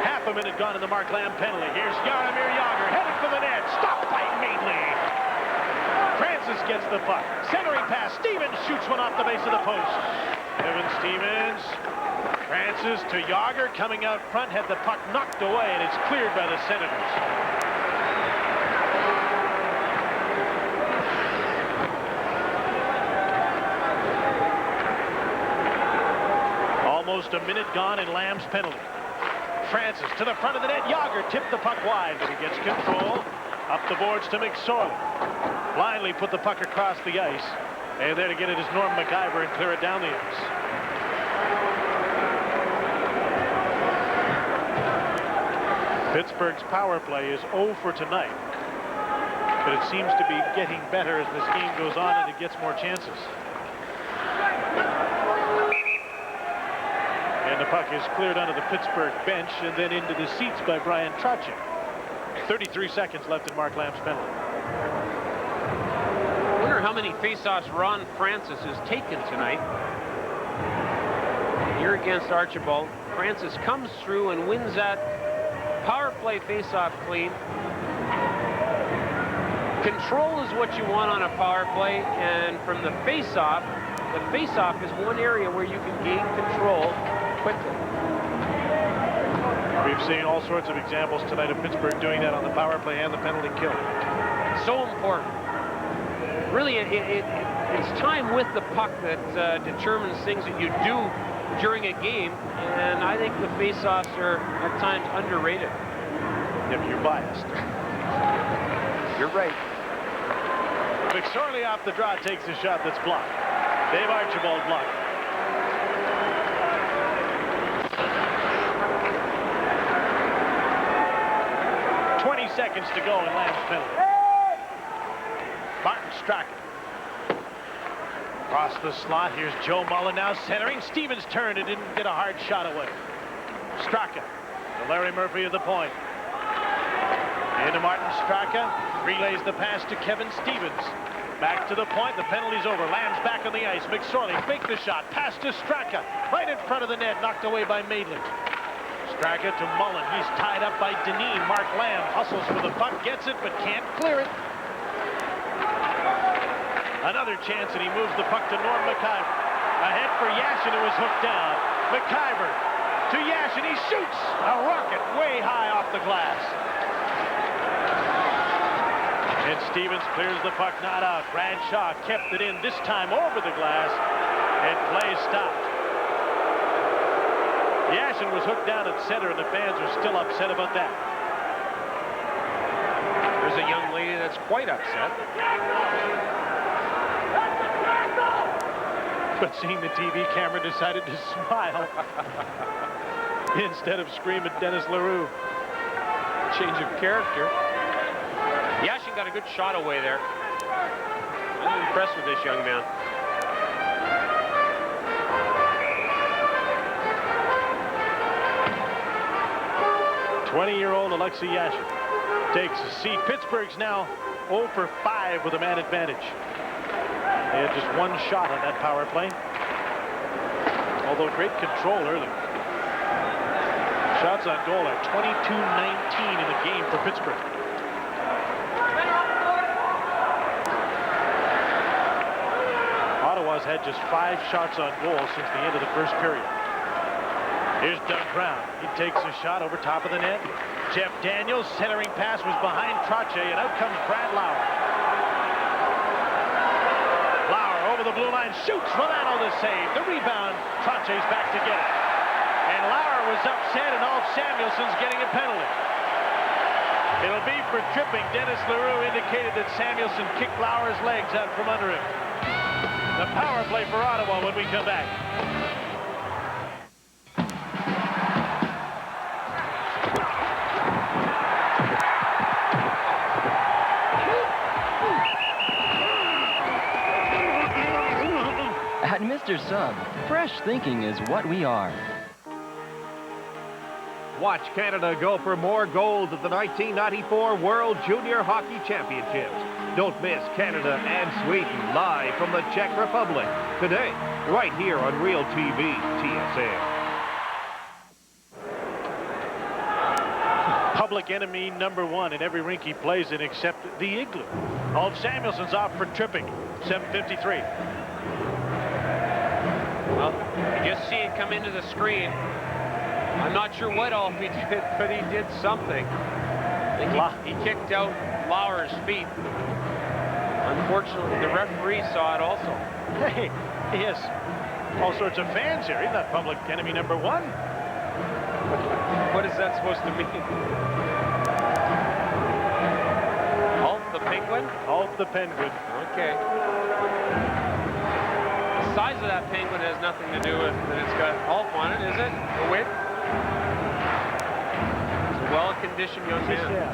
Half a minute gone in the Mark Lamb penalty. Here's Jaromir Jagr headed for the net. Stopped by Madeley. Francis gets the puck. Centering pass. Stevens shoots one off the base of the post. Evan Stevens. Francis to Jagr coming out front. Had the puck knocked away, and it's cleared by the Senators. Almost a minute gone in Lamb's penalty. Francis to the front of the net. Jagr tipped the puck wide, but he gets control. Up the boards to McSorley. Blindly put the puck across the ice. And there to get it is Norm McIver and clear it down the ice. Pittsburgh's power play is 0 for tonight. But it seems to be getting better as this game goes on and it gets more chances. And the puck is cleared onto the Pittsburgh bench and then into the seats by Brian Trottier. 33 seconds left in Mark Lamb's penalty. I wonder how many faceoffs Ron Francis has taken tonight. Here against Archibald. Francis comes through and wins that power play faceoff clean. Control is what you want on a power play, and from the faceoff is one area where you can gain control quickly. We've seen all sorts of examples tonight of Pittsburgh doing that on the power play and the penalty kill. So important. Really, it's time with the puck that determines things that you do during a game, and I think the faceoffs are at times underrated. If you're biased. You're right. McSorley off the draw takes a shot that's blocked. Dave Archibald blocked. Seconds to go in Lamb's penalty. Martin Straka. Across the slot, here's Joe Mullen now centering. Stevens turned and didn't get a hard shot away. Straka to Larry Murphy at the point. Into Martin Straka. Relays the pass to Kevin Stevens. Back to the point. The penalty's over. Lamb's back on the ice. McSorley faked the shot. Pass to Straka. Right in front of the net. Knocked away by Maitland. Straka to Mullen. He's tied up by Dineen. Mark Lamb hustles for the puck, gets it, but can't clear it. Another chance, and he moves the puck to Norm McIver. Ahead for Yashin, who was hooked down. McIver to Yashin. He shoots a rocket way high off the glass. And Stevens clears the puck, not out. Bradshaw kept it in, this time over the glass, and play stopped. Yashin was hooked down at center, and the fans are still upset about that. There's a young lady that's quite upset. But seeing the TV camera decided to smile instead of scream at Dennis LaRue. Change of character. Yashin got a good shot away there. I'm impressed with this young man. 20-year-old Alexei Yashin takes a seat. Pittsburgh's now 0 for 5 with a man advantage. They had just one shot on that power play, although great control early. Shots on goal are 22-19 in the game for Pittsburgh. Ottawa's had just 5 shots on goal since the end of the first period. Here's Doug Brown. He takes a shot over top of the net. Jeff Daniels' centering pass was behind Trottier, and out comes Brad Lauer. Lauer over the blue line, shoots. Milano the save. The rebound. Trottier's back to get it. And Lauer was upset, and Alf Samuelson's getting a penalty. It'll be for tripping. Dennis LaRue indicated that Samuelson kicked Lauer's legs out from under him. The power play for Ottawa when we come back. At Mr. Sub, fresh thinking is what we are. Watch Canada go for more gold at the 1994 World Junior Hockey Championships. Don't miss Canada and Sweden live from the Czech Republic today, right here on Real TV TSN. Public enemy #1 in every rink he plays in except the Igloo. Alf Samuelson's off for tripping. 7:53. Well, you just see it come into the screen. I'm not sure what all he did, but he did something. I think he kicked out Lauer's feet. Unfortunately, the referee saw it also. Hey, he has all sorts of fans here. He's not public enemy #1. What is that supposed to mean? penguin? Oh, the penguin. Okay. The size of that penguin has nothing to do with that it's got Ulf on it, is it? The width? It's a well-conditioned young man.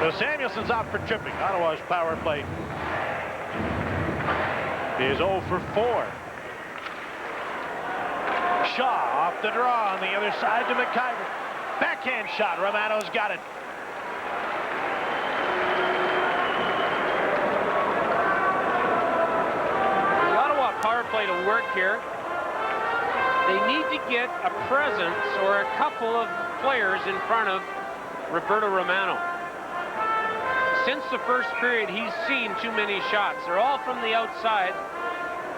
So Samuelson's out for tripping. Ottawa's power play is 0 for 4. Shaw off the draw on the other side to McIver. Backhand shot. Romano's got it. The Ottawa power play to work here. They need to get a presence or a couple of players in front of Roberto Romano. Since the first period, he's seen too many shots. They're all from the outside.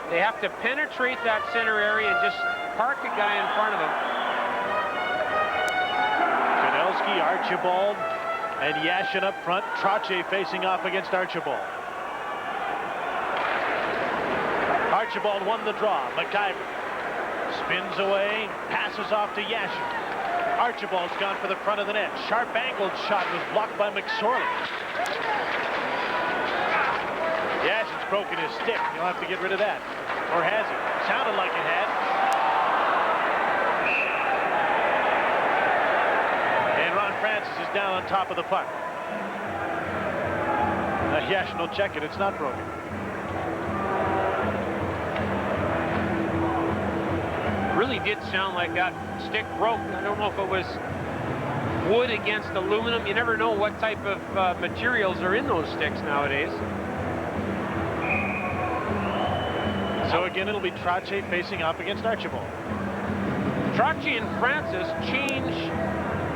They have to penetrate that center area and just park a guy in front of him. Kudelski, Archibald, and Yashin up front. Trottier facing off against Archibald. Archibald won the draw. McIver spins away, passes off to Yashin. Archibald's gone for the front of the net. Sharp angled shot was blocked by McSorley. Yashin's broken his stick. He'll have to get rid of that. Or has he? Sounded like it had. And Ron Francis is down on top of the puck. Now Yashin will check it. It's not broken. Really did sound like that stick broke. I don't know if it was wood against aluminum. You never know what type of materials are in those sticks nowadays. So again, it'll be Trottier facing up against Archibald. Trottier and Francis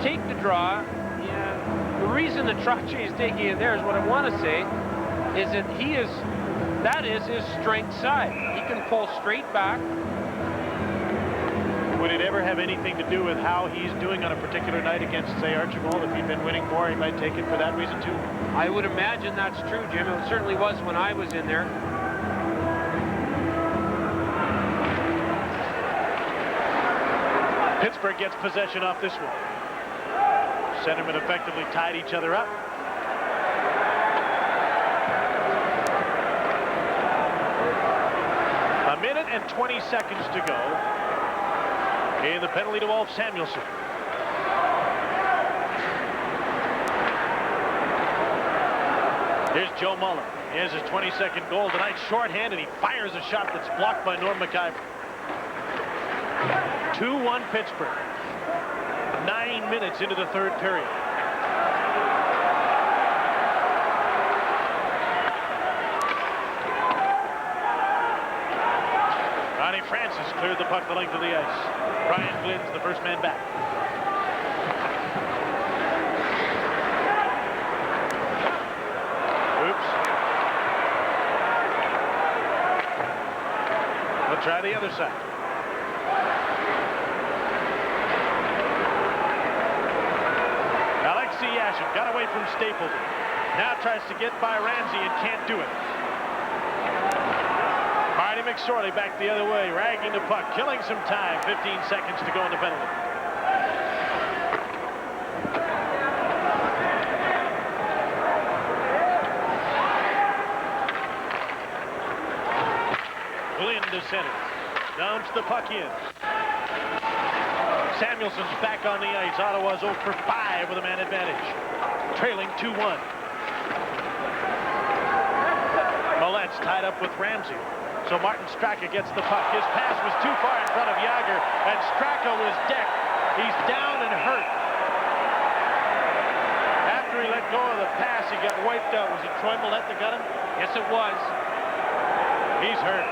take the draw. Yeah, the reason that Trottier is taking it there is what I want to say is that that is his strength side. He can pull straight back. Would it ever have anything to do with how he's doing on a particular night against, say, Archibald? If he'd been winning more, he might take it for that reason, too? I would imagine that's true, Jim. It certainly was when I was in there. Pittsburgh gets possession off this one. Centermen effectively tied each other up. A minute and 20 seconds to go. And the penalty to Ulf Samuelsson. Here's Joe Muller. He has his 22nd goal tonight. Shorthanded. He fires a shot that's blocked by Norm McIver. 2-1 Pittsburgh. 9 minutes into the third period. Ronnie Francis cleared the puck the length of the ice. Brian Glynn's the first man back. Oops. We'll try the other side. Alexei Yashin got away from Stapleton. Now tries to get by Ramsey and can't do it. Marty McSorley back the other way, ragging the puck, killing some time. 15 seconds to go in the penalty. Glynn to center. Dumps the puck in. Samuelson's back on the ice. Ottawa's 0 for 5 with a man advantage. Trailing 2-1. Millett's tied up with Ramsey. So Martin Straka gets the puck. His pass was too far in front of Yager, and Straka was decked. He's down and hurt. After he let go of the pass, he got wiped out. Was it Troy Millette that got him? Yes, it was. He's hurt.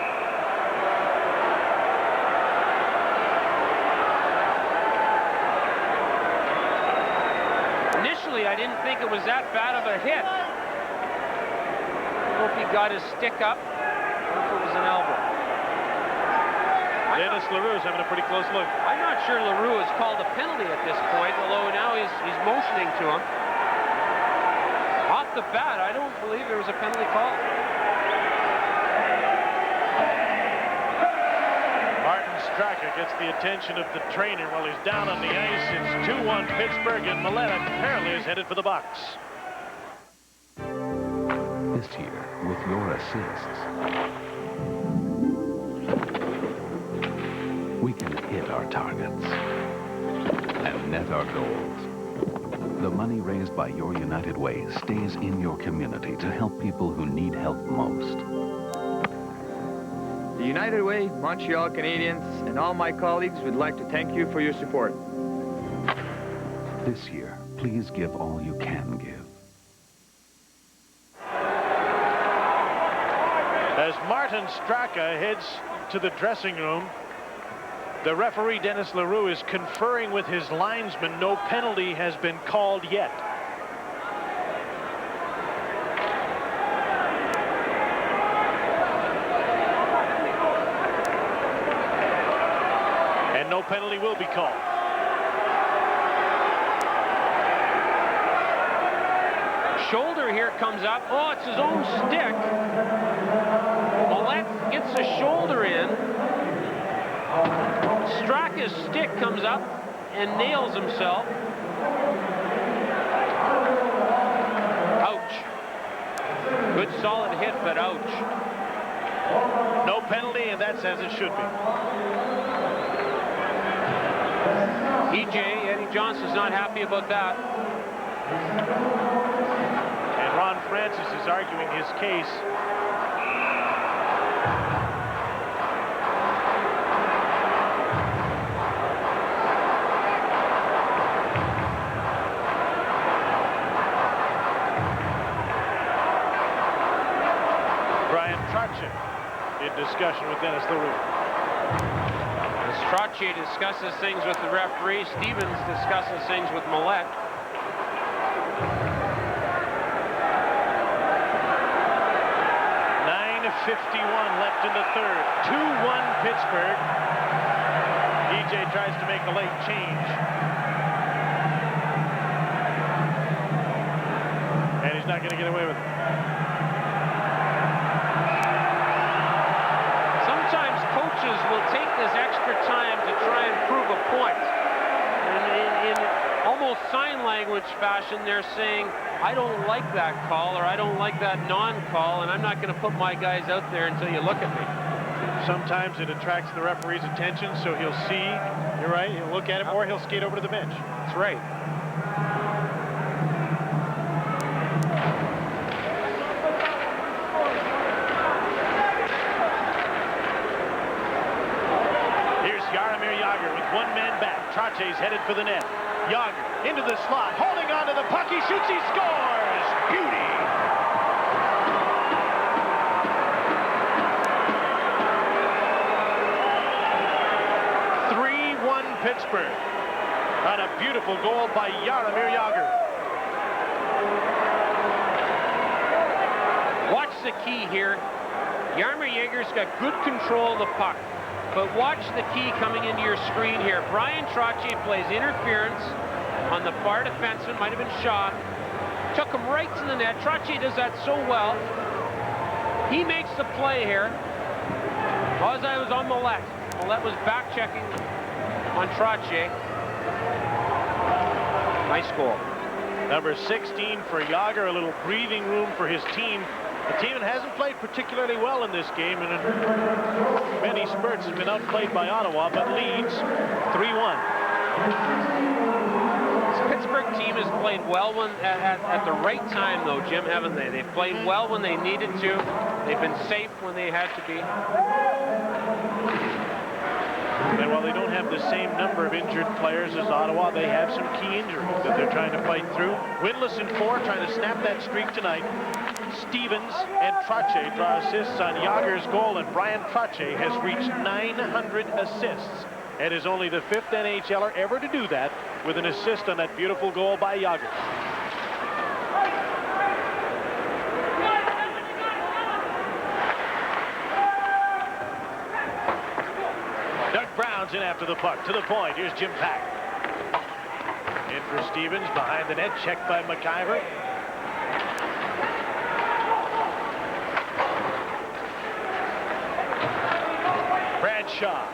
Initially, I didn't think it was that bad of a hit. I hope he got his stick up. It was an elbow. Dennis LaRue's having a pretty close look. I'm not sure LaRue has called a penalty at this point, although now he's motioning to him. Off the bat, I don't believe there was a penalty call. Martin Straka gets the attention of the trainer while he's down on the ice. It's 2-1 Pittsburgh, and Millett apparently is headed for the box. This year, with your assists, we can hit our targets and net our goals. The money raised by your United Way stays in your community to help people who need help most. The United Way, Montreal Canadiens, and all my colleagues would like to thank you for your support. This year, please give all you can give. As Martin Straka heads to the dressing room, the referee, Dennis Leroux, is conferring with his linesman. No penalty has been called yet. And no penalty will be called. Shoulder here comes up. Oh, it's his own stick. Millett gets the shoulder in. Straka's stick comes up and nails himself. Ouch. Good solid hit, but ouch. No penalty, and that's as it should be. EJ, Eddie Johnson's not happy about that. And Ron Francis is arguing his case. In discussion with Dennis Leroux. As Trottier discusses things with the referee, Stevens discusses things with Millett. .51 left in the third. 2-1 Pittsburgh. EJ tries to make a late change. And he's not going to get away with it. Coaches will take this extra time to try and prove a point. And in almost sign language fashion, they're saying, I don't like that call, or I don't like that non-call, and I'm not going to put my guys out there until you look at me. Sometimes it attracts the referee's attention, so he'll see, you're right, he'll look at him, or he'll skate over to the bench. That's right. One man back. Trotier's headed for the net. Yager into the slot, holding on to the puck. He shoots, he scores! Beauty! Pittsburgh on a beautiful goal by Jaromir Jagr. Watch the key here. Jaromir Jagr's got good control of the puck. But watch the key coming into your screen here. Brian Trottier plays interference on the far defenseman, might have been Shaw. Took him right to the net. Trottier does that so well. He makes the play here. Bozai was on Millett. Millett was back-checking on Trottier. Nice goal. Number 16 for Jagr, a little breathing room for his team. A team that hasn't played particularly well in this game, and in many spurts has been outplayed by Ottawa, but leads 3-1. This Pittsburgh team has played well when, at the right time, though, Jim, haven't they? They've played well when they needed to. They've been safe when they had to be. And while they don't have the same number of injured players as Ottawa, they have some key injuries that they're trying to fight through. Winless in 4, trying to snap that streak tonight. Stevens and Trottier draw assists on Jagr's goal, and Brian Trottier has reached 900 assists and is only the 5th NHLer ever to do that with an assist on that beautiful goal by Jagr. Doug Brown's in after the puck to the point. Here's Jim Pack. In for Stevens, behind the net, checked by McIver. Bradshaw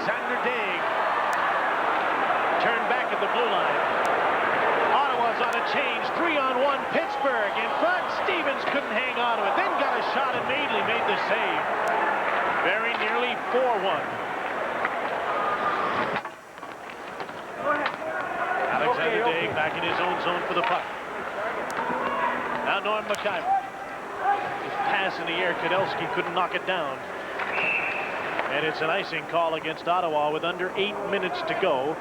Alexander Daig turned back at the blue line. Ottawa's on a change. 3-on-1 Pittsburgh in front. Stevens couldn't hang on to it. Then got a shot and Madeley made the save. Very nearly 4-1. Alexander Daig back in his own zone for the puck. Now Norm McIver. His pass in the air. Kudelski couldn't knock it down. And it's an icing call against Ottawa with under 8 minutes to go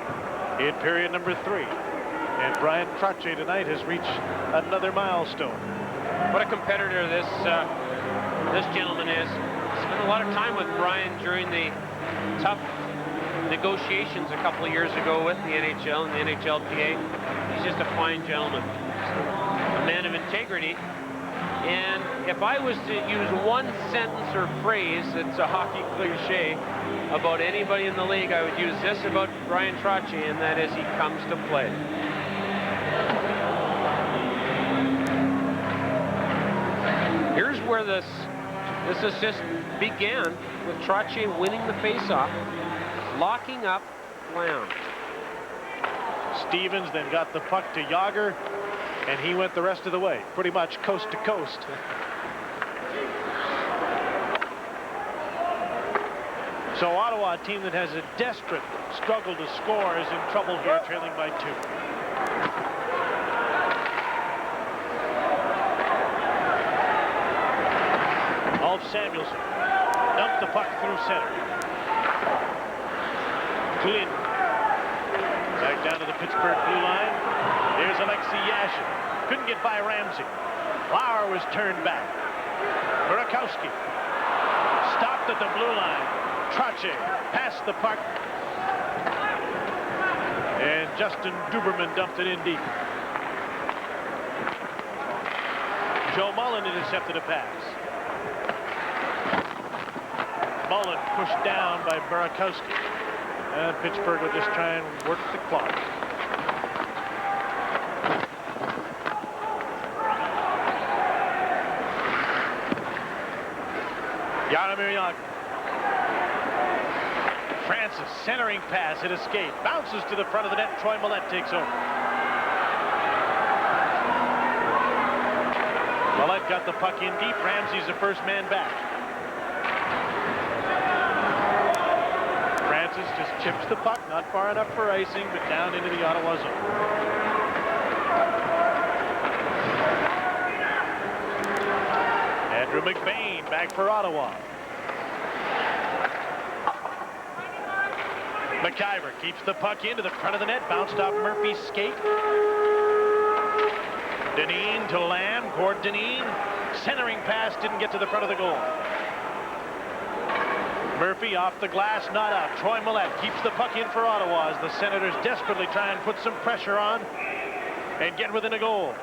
in period number 3. And Brian Trottier tonight has reached another milestone. What a competitor this gentleman is. Spent a lot of time with Brian during the tough negotiations a couple of years ago with the NHL and the NHLPA. He's just a fine gentleman, a man of integrity. And if I was to use one sentence or phrase that's a hockey cliche about anybody in the league, I would use this about Brian Trottier, and that is he comes to play. Here's where this assist began, with Trottier winning the faceoff, locking up Lamb. Stevens then got the puck to Yager, and he went the rest of the way, pretty much coast to coast. So Ottawa, a team that has a desperate struggle to score, is in trouble here, trailing by 2. Ulf Samuelsson dumped the puck through center. Glynn back down to the Pittsburgh blue line. There's Alexei Yashin. Couldn't get by Ramsey. Lauer was turned back. Burakowski stopped at the blue line. Trottier passed the puck. And Justin Duberman dumped it in deep. Joe Mullen intercepted a pass. Mullen pushed down by Burakowski. And Pittsburgh will just try and work the clock. Jaromir Jagr. Francis centering pass, it escaped. Bounces to the front of the net. Troy Millette takes over. Millette got the puck in deep. Ramsey's the first man back. Francis just chips the puck, not far enough for icing, but down into the Ottawa zone. Andrew McBain back for Ottawa. McIver keeps the puck into the front of the net, bounced off Murphy's skate. Dineen to Lamb, Gord Dineen. Centering pass, didn't get to the front of the goal. Murphy off the glass, not out. Troy Millette keeps the puck in for Ottawa as the Senators desperately try and put some pressure on and get within a goal.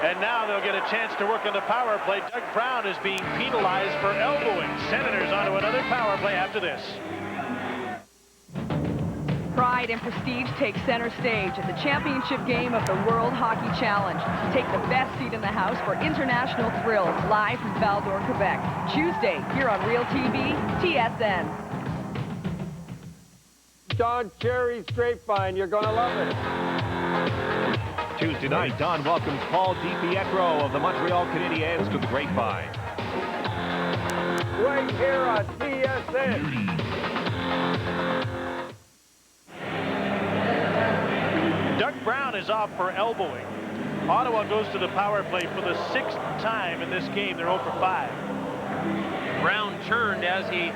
And now they'll get a chance to work on the power play. Doug Brown is being penalized for elbowing. Senators onto another power play after this. Pride and prestige take center stage at the championship game of the World Hockey Challenge. Take the best seat in the house for international thrills live from Val-d'Or, Quebec. Tuesday, here on Real TV, TSN. Don Cherry's Grapevine, you're going to love it. Tuesday night, Don welcomes Paul DiPietro of the Montreal Canadiens to the Grapevine. Right here on TSN. Doug Brown is off for elbowing. Ottawa goes to the power play for the 6th time in this game. They're 0 for 5. Brown turned as he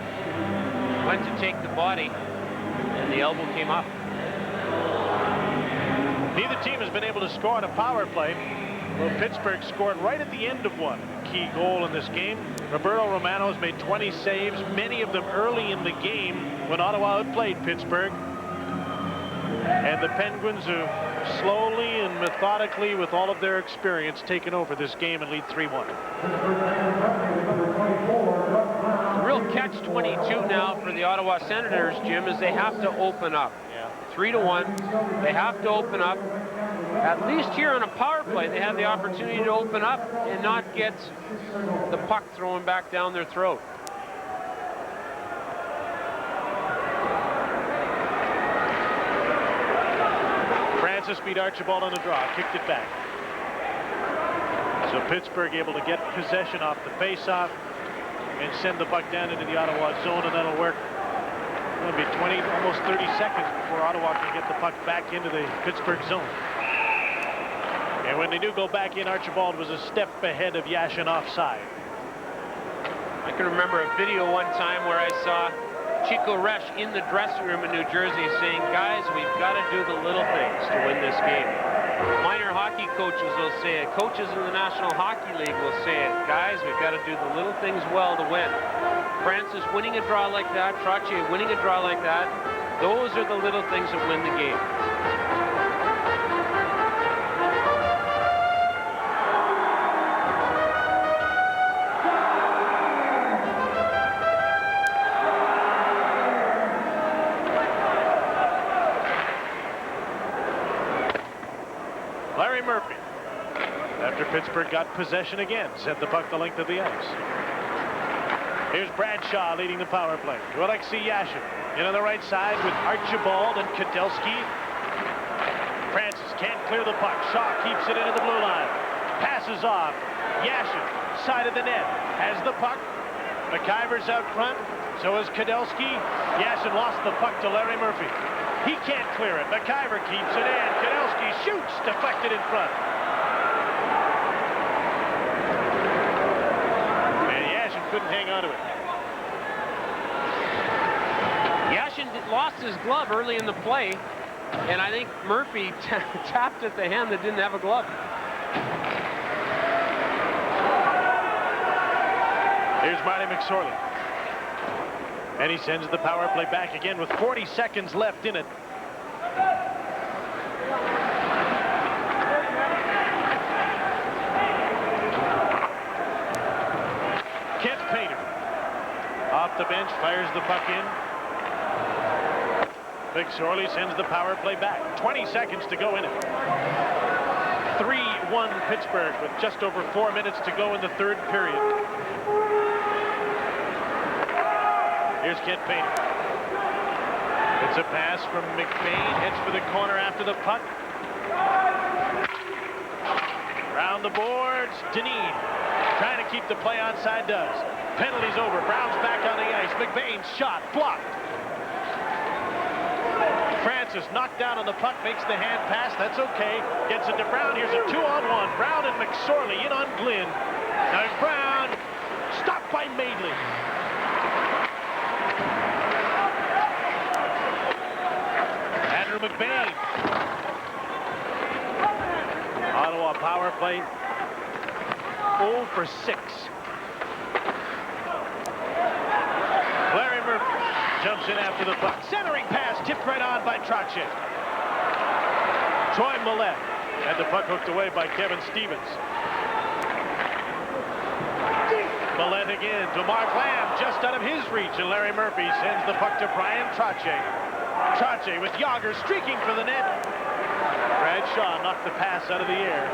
went to take the body, and the elbow came up. Neither team has been able to score on a power play. Well, Pittsburgh scored right at the end of one key goal in this game. Roberto Romano has made 20 saves, many of them early in the game when Ottawa outplayed Pittsburgh. And the Penguins have slowly and methodically, with all of their experience, taken over this game and lead 3-1. The real catch-22 now for the Ottawa Senators, Jim, is they have to open up. 3-1. They have to open up. At least here on a power play, they have the opportunity to open up and not get the puck thrown back down their throat. Thomas beat Archibald on the draw, kicked it back. So Pittsburgh able to get possession off the face-off and send the puck down into the Ottawa zone, and that'll work. It'll be 20, almost 30 seconds before Ottawa can get the puck back into the Pittsburgh zone. And when they do go back in, Archibald was a step ahead of Yashin offside. I can remember a video one time where I saw Chico Resch in the dressing room in New Jersey saying, guys, we've got to do the little things to win this game. Minor hockey coaches will say it. Coaches in the National Hockey League will say it. Guys, we've got to do the little things well to win. Francis winning a draw like that, Trottier winning a draw like that, those are the little things that win the game. Pittsburgh got possession again, sent the puck the length of the ice. Here's Bradshaw leading the power play to Alexei Yashin. In on the right side with Archibald and Kudelski. Francis can't clear the puck. Shaw keeps it into the blue line. Passes off. Yashin, side of the net, has the puck. McIver's out front. So is Kudelski. Yashin lost the puck to Larry Murphy. He can't clear it. McIver keeps it in. Kudelski shoots, deflected in front. Couldn't hang on to it. Yashin lost his glove early in the play, and I think Murphy tapped at the hand that didn't have a glove. Here's Marty McSorley. And he sends the power play back again with 40 seconds left in it. Off the bench, fires the puck in. McSorley sends the power play back. 20 seconds to go in it. 3-1 Pittsburgh with just over 4 minutes to go in the third period. Here's Kent Painter. It's a pass from McBain. Heads for the corner after the puck. Round the boards. Dineen trying to keep the play onside, does. Penalty's over. Brown's back on the ice. McBain's shot blocked. Francis knocked down on the puck, makes the hand pass. That's okay. Gets it to Brown. Here's a 2-on-1. Brown and McSorley in on Glynn. Now Brown stopped by Madeley. Andrew McBain. Ottawa power play 0 for 6. Larry Murphy jumps in after the puck. Centering pass tipped right on by Trottier. Troy Millette had the puck hooked away by Kevin Stevens. Millette again to Mark Lamb, just out of his reach, and Larry Murphy sends the puck to Brian Trottier. Trottier with Yager streaking for the net. Bradshaw knocked the pass out of the air.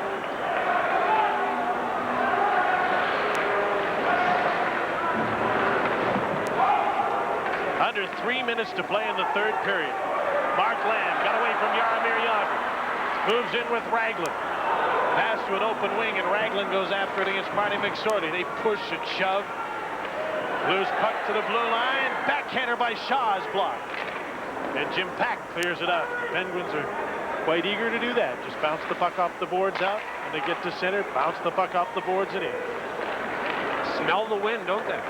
Under 3 minutes to play in the third period. Mark Lamb got away from Jaromir Jagr. Moves in with Raglan. Pass to an open wing, and Raglan goes after it against Marty McSorley. They push and shove. Loose puck to the blue line. Backhander by Shaw is blocked. And Jim Pack clears it out. The Penguins are quite eager to do that. Just bounce the puck off the boards out. When they get to center, bounce the puck off the boards and in. Smell the wind, don't they?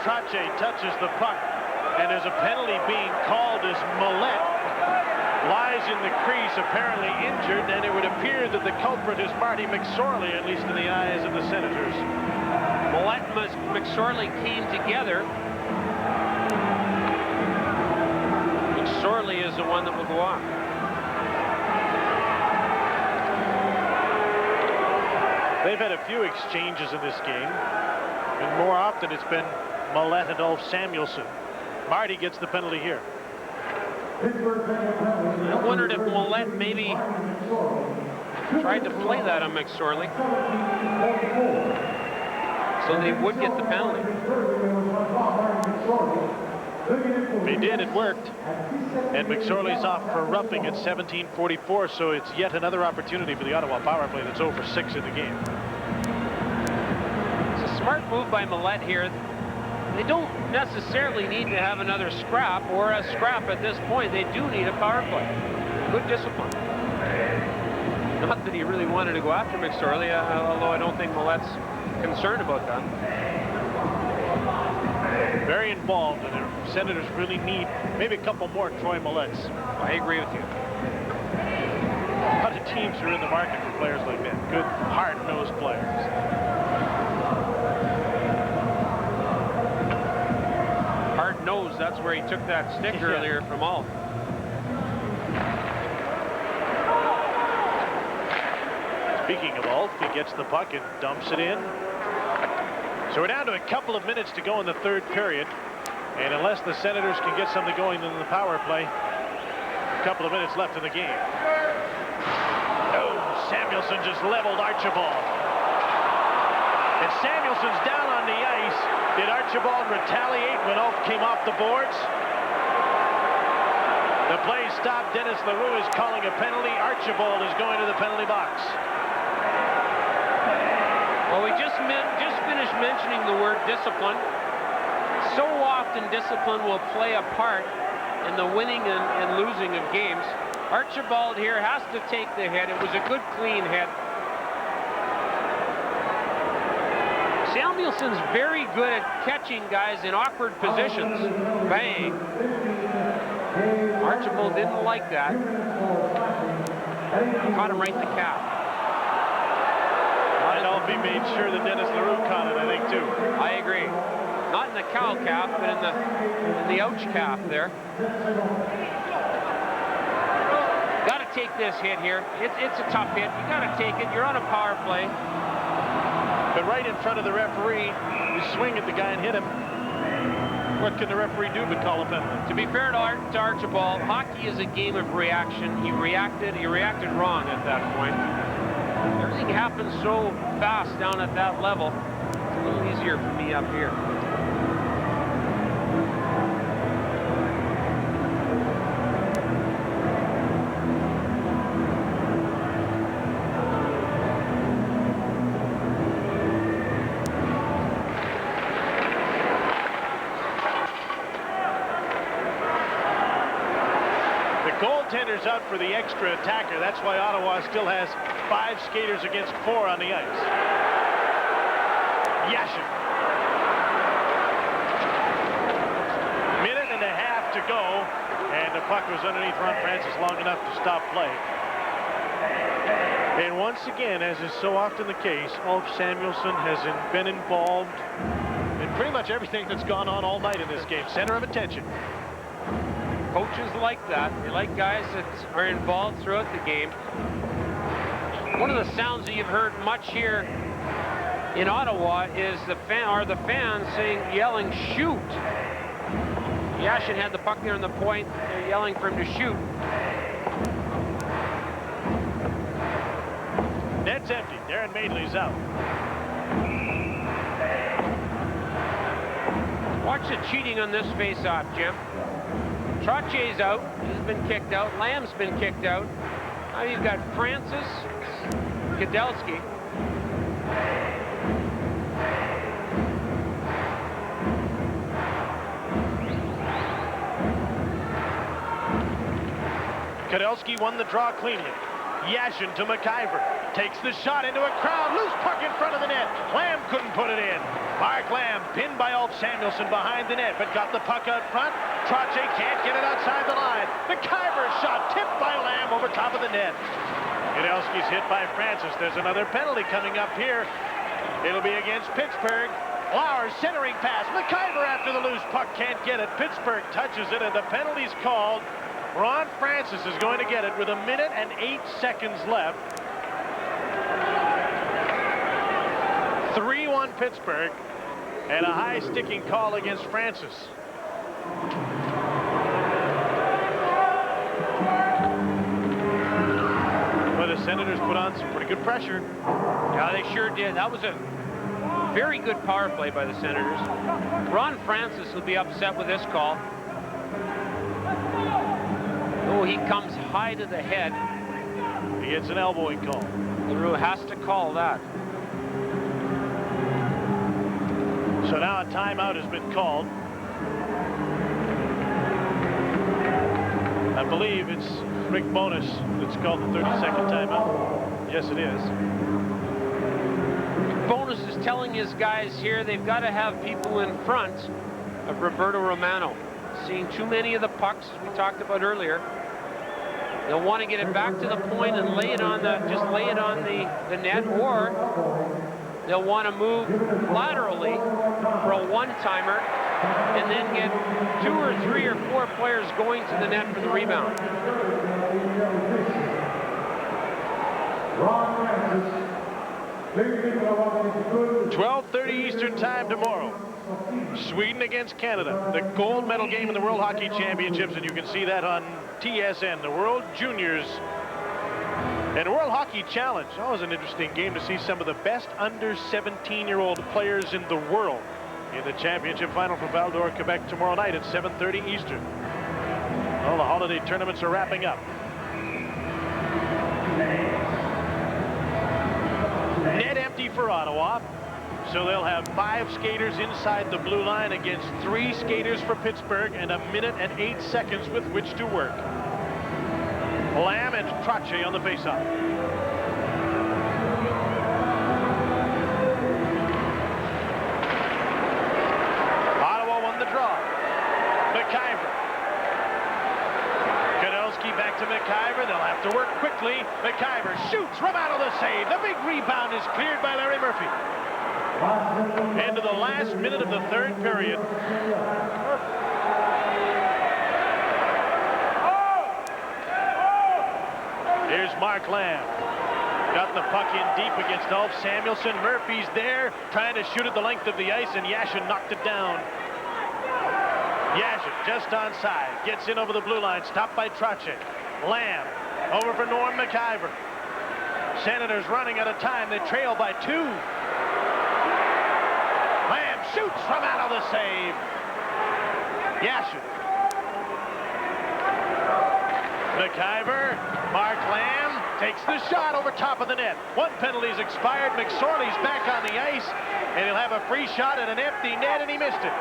Trottier touches the puck, and there's a penalty being called as Millette lies in the crease, apparently injured, and it would appear that the culprit is Marty McSorley, at least in the eyes of the Senators. Millette and McSorley came together. McSorley is the one that will go off. They've had a few exchanges in this game, and more often it's been Millette and Ulf Samuelsson. Marty gets the penalty here. I wondered if Millette maybe tried to play that on McSorley so they would get the penalty. They did, it worked. And McSorley's off for roughing at 17:44, so it's yet another opportunity for the Ottawa power play that's 0 for 6 in the game. It's a smart move by Millette here. They don't necessarily need to have another scrap or a scrap at this point. They do need a power play. Good discipline. Not that he really wanted to go after McSorley, although I don't think Millette's concerned about that. Very involved, and the Senators really need maybe a couple more Troy Millettes. I agree with you. A lot of teams are in the market for players like that. Good, hard-nosed players. Hard-nosed, that's where he took that stick earlier from Alt. Speaking of Alt, he gets the puck and dumps it in. So we're down to a couple of minutes to go in the third period. And unless the Senators can get something going in the power play, a couple of minutes left in the game. Oh, Samuelson just leveled Archibald. And Samuelson's down on the ice. Did Archibald retaliate when Ulf came off the boards? The play stopped. Dennis LaRue is calling a penalty. Archibald is going to the penalty box. Well, we just finished mentioning the word discipline. So often discipline will play a part in the winning and losing of games. Archibald here has to take the hit. It was a good, clean hit. Samuelson's very good at catching guys in awkward positions. Bang. Archibald didn't like that. Caught him right in the calf. And Alfie made sure that Dennis LaRue caught it, I think, too. I agree. Not in the cow calf, but in the ouch calf there. Got to take this hit here. It's a tough hit. You got to take it. You're on a power play. But right in front of the referee, you swing at the guy and hit him. What can the referee do but call a penalty? To be fair to Archibald, hockey is a game of reaction. He reacted wrong at that point. Everything happens so fast down at that level. It's a little easier for me up here. Goaltender's out for the extra attacker. That's why Ottawa still has 5 skaters against 4 on the ice. Yashin. Minute and a half to go, and the puck was underneath Ron Francis long enough to stop play. And once again, as is so often the case, Ulf Samuelsson has been involved in pretty much everything that's gone on all night in this game. Center of attention. Coaches like that. They like guys that are involved throughout the game. One of the sounds that you've heard much here in Ottawa is the fans yelling, "Shoot!" Yashin had the puck there on the point. They're yelling for him to shoot. Net's empty. Darren Madeley's out. Watch the cheating on this face-off, Jim. Trotier's out. He's been kicked out. Lamb's been kicked out. Now you've got Francis, Kadelski. Kadelski won the draw cleanly. Yashin to McIver. Takes the shot into a crowd. Loose puck in front of the net. Lamb couldn't put it in. Mark Lamb pinned by Ulf Samuelsson behind the net, but got the puck out front. Trottier can't get it outside the line. McIver's shot tipped by Lamb over top of the net. Kadelski's hit by Francis. There's another penalty coming up here. It'll be against Pittsburgh. Lauer centering pass. McIver after the loose puck can't get it. Pittsburgh touches it, and the penalty's called. Ron Francis is going to get it with 1 minute and 8 seconds left. 3-1 Pittsburgh, and a high sticking call against Francis. But the Senators put on some pretty good pressure. Yeah, they sure did. That was a Very good power play by the Senators. Ron Francis will be upset with this call. Oh, he comes high to the head. He gets an elbowing call. LaRue has to call that. So now a timeout has been called. I believe it's Rick Bowness that's called the 30-second timeout. Yes, it is. Bowness is telling his guys here they've got to have people in front of Roberto Romano. Seeing too many of the pucks, as we talked about earlier. They'll want to get it back to the point and lay it on the net, or they'll want to move laterally for a one-timer and then get 2 or 3 or 4 players going to the net for the rebound. 12:30 Eastern time tomorrow. Sweden against Canada, the gold medal game in the World Hockey Championships, and you can see that on TSN, the World Juniors and World Hockey Challenge. Always an interesting game to see some of the best under 17-year-old players in the world in the championship final for Val-d'Or, Quebec tomorrow night at 7:30 Eastern. Well, the holiday tournaments are wrapping up. Net empty for Ottawa. So they'll have 5 skaters inside the blue line against 3 skaters for Pittsburgh and 1 minute and 8 seconds with which to work. Lamb and Trache on the faceoff. Ottawa won the draw. McIver. Kadowski back to McIver. They'll have to work quickly. McIver shoots. Romano the save. The big rebound is cleared by Larry Murphy. Into the last minute of the 3rd period. Here's Mark Lamb. Got the puck in deep against Ulf Samuelsson. Murphy's there, trying to shoot at the length of the ice, and Yashin knocked it down. Yashin just onside. Gets in over the blue line. Stopped by Trache. Lamb over for Norm McIver. Senators running out of time. They trail by 2. Lamb shoots from out of the save. Yashin. McIver. Mark Lamb takes the shot over top of the net. 1 penalty's expired. McSorley's back on the ice, and he'll have a free shot at an empty net, and he missed it.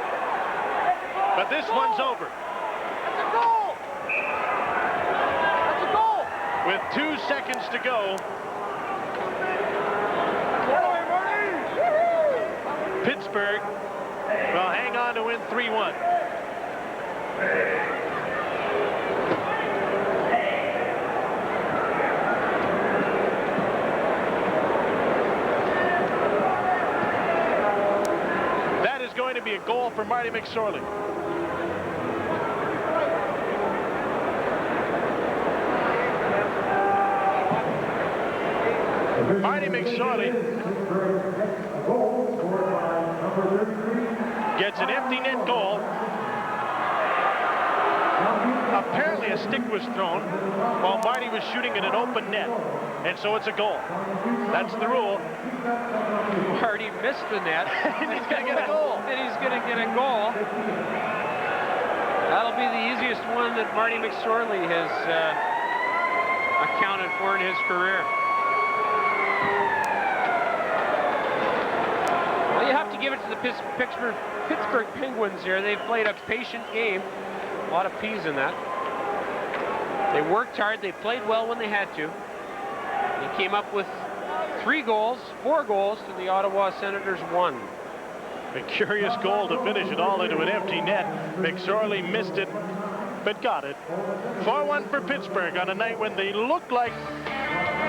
But this one's over. That's a goal! That's a goal! With 2 seconds to go, Pittsburgh will hang on to win 3-1. That is going to be a goal for Marty McSorley. Marty McSorley gets an empty net goal. Apparently a stick was thrown while Marty was shooting at an open net, and so it's a goal. That's the rule. Marty missed the net. And he's going to get a goal. And he's going to get a goal. That'll be the easiest one that Marty McSorley has accounted for in his career. Well, you have to give it to the Pittsburgh Penguins here. They've played a patient game. A lot of P's in that. They worked hard. They played well when they had to. They came up with 4 goals to the Ottawa Senators 1. A curious goal to finish it all into an empty net. McSorley missed it, but got it. 4-1 for Pittsburgh on a night when they looked like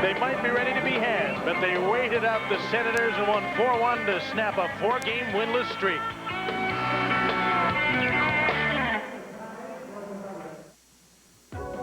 they might be ready to be had, but they waited out the Senators and won 4-1 to snap a 4-game winless streak.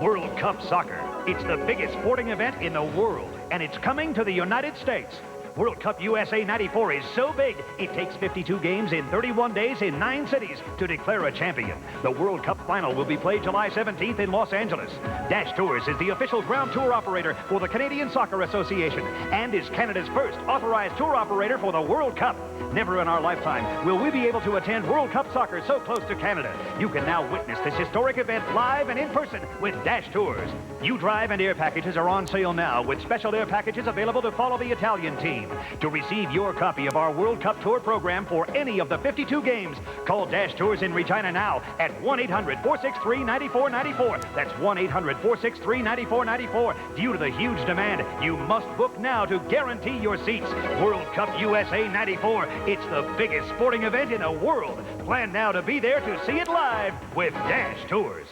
World Cup Soccer. It's the biggest sporting event in the world, and it's coming to the United States. World Cup USA 94 is so big, it takes 52 games in 31 days in 9 cities to declare a champion. The World Cup final will be played July 17th in Los Angeles. Dash Tours is the official ground tour operator for the Canadian Soccer Association and is Canada's first authorized tour operator for the World Cup. Never in our lifetime will we be able to attend World Cup soccer so close to Canada. You can now witness this historic event live and in person with Dash Tours. U-Drive and air packages are on sale now with special air packages available to follow the Italian team. To receive your copy of our World Cup tour program for any of the 52 games, call Dash Tours in Regina now at 1-800-463-9494. That's 1-800-463-9494. Due to the huge demand, you must book now to guarantee your seats. World Cup USA 94. It's the biggest sporting event in the world. Plan now to be there to see it live with Dash Tours.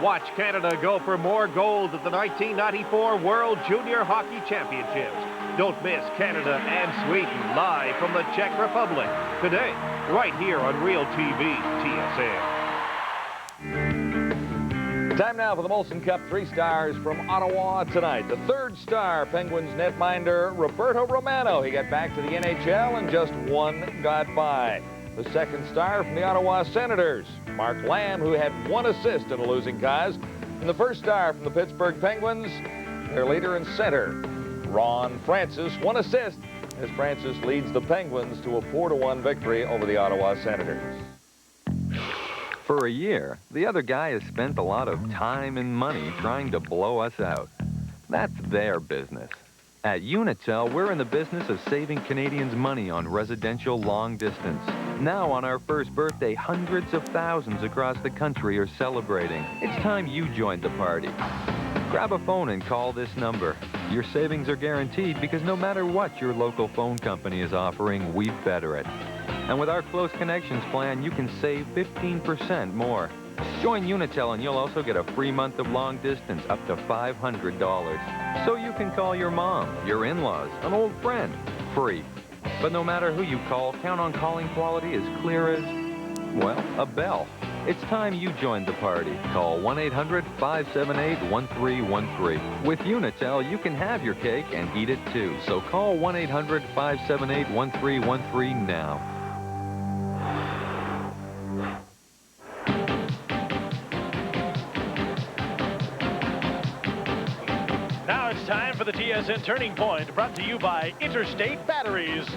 Watch Canada go for more gold at the 1994 World Junior Hockey Championships. Don't miss Canada and Sweden live from the Czech Republic today, right here on Real TV TSN. Time now for the Molson Cup 3 stars from Ottawa tonight. The 3rd star, Penguins netminder Roberto Romano. He got back to the NHL and just one got by. The 2nd star from the Ottawa Senators, Mark Lamb, who had 1 assist in a losing cause. And the 1st star from the Pittsburgh Penguins, their leader and center, Ron Francis, 1 assist as Francis leads the Penguins to a 4-1 victory over the Ottawa Senators. For a year, the other guy has spent a lot of time and money trying to blow us out. That's their business. At Unitel, we're in the business of saving Canadians money on residential long distance. Now, on our first birthday, hundreds of thousands across the country are celebrating. It's time you joined the party. Grab a phone and call this number. Your savings are guaranteed because no matter what your local phone company is offering, we better it. And with our Close Connections plan, you can save 15% more. Join Unitel and you'll also get a free month of long distance up to $500. So you can call your mom, your in-laws, an old friend, free. But no matter who you call, count on calling quality as clear as, well, a bell. It's time you joined the party. Call 1-800-578-1313. With Unitel, you can have your cake and eat it too. So call 1-800-578-1313 now. Now it's time for the TSN Turning Point, brought to you by Interstate Batteries.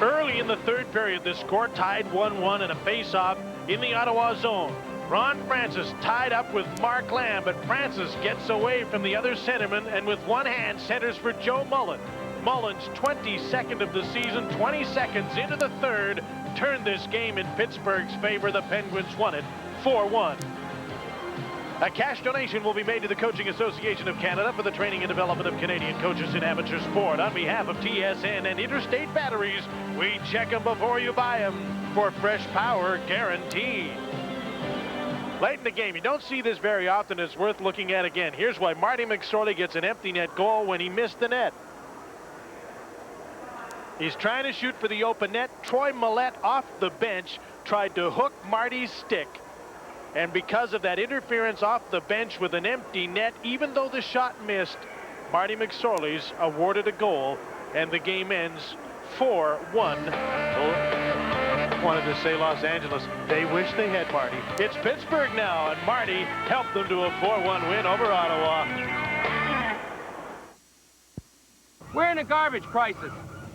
Early in the 3rd period, the score tied 1-1 in a face-off in the Ottawa zone. Ron Francis tied up with Mark Lamb, but Francis gets away from the other centerman and with one hand centers for Joe Mullen. Mullen's 22nd of the season, 20 seconds into the 3rd, turned this game in Pittsburgh's favor. The Penguins won it 4-1. A cash donation will be made to the Coaching Association of Canada for the training and development of Canadian coaches in amateur sport. On behalf of TSN and Interstate Batteries, we check them before you buy them for fresh power guaranteed. Late in the game, you don't see this very often. It's worth looking at again. Here's why Marty McSorley gets an empty net goal when he missed the net. He's trying to shoot for the open net. Troy Millette off the bench tried to hook Marty's stick. And because of that interference off the bench with an empty net, even though the shot missed, Marty McSorley's awarded a goal, and the game ends 4-1. Wanted to say Los Angeles. They wish they had Marty. It's Pittsburgh now, and Marty helped them to a 4-1 win over Ottawa. We're in a garbage crisis.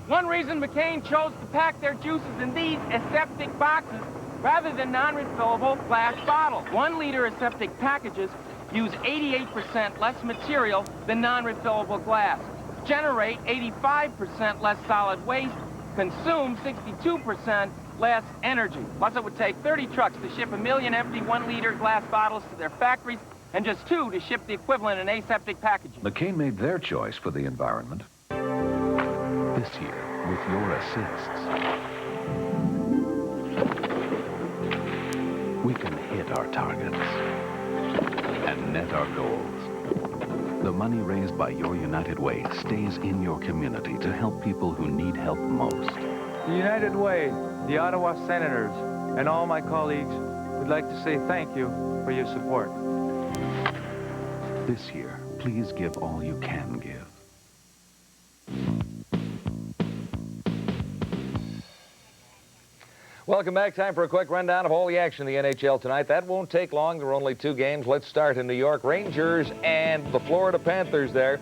One reason McCain chose to pack their juices in these aseptic boxes rather than non-refillable glass bottles. 1 liter aseptic packages use 88% less material than non-refillable glass, generate 85% less solid waste, consume 62% less energy. Plus, it would take 30 trucks to ship 1 million empty 1 liter glass bottles to their factories and just 2 to ship the equivalent in aseptic packaging. McCain made their choice for the environment. This year, with your assists, we can hit our targets and net our goals. The money raised by your United Way stays in your community to help people who need help most. The United Way, the Ottawa Senators, and all my colleagues would like to say thank you for your support. This year, Please give all you can give. Welcome back. Time for a quick rundown of all the action in the NHL tonight. That won't take long. There are only 2 games. Let's start in New York. Rangers and the Florida Panthers there.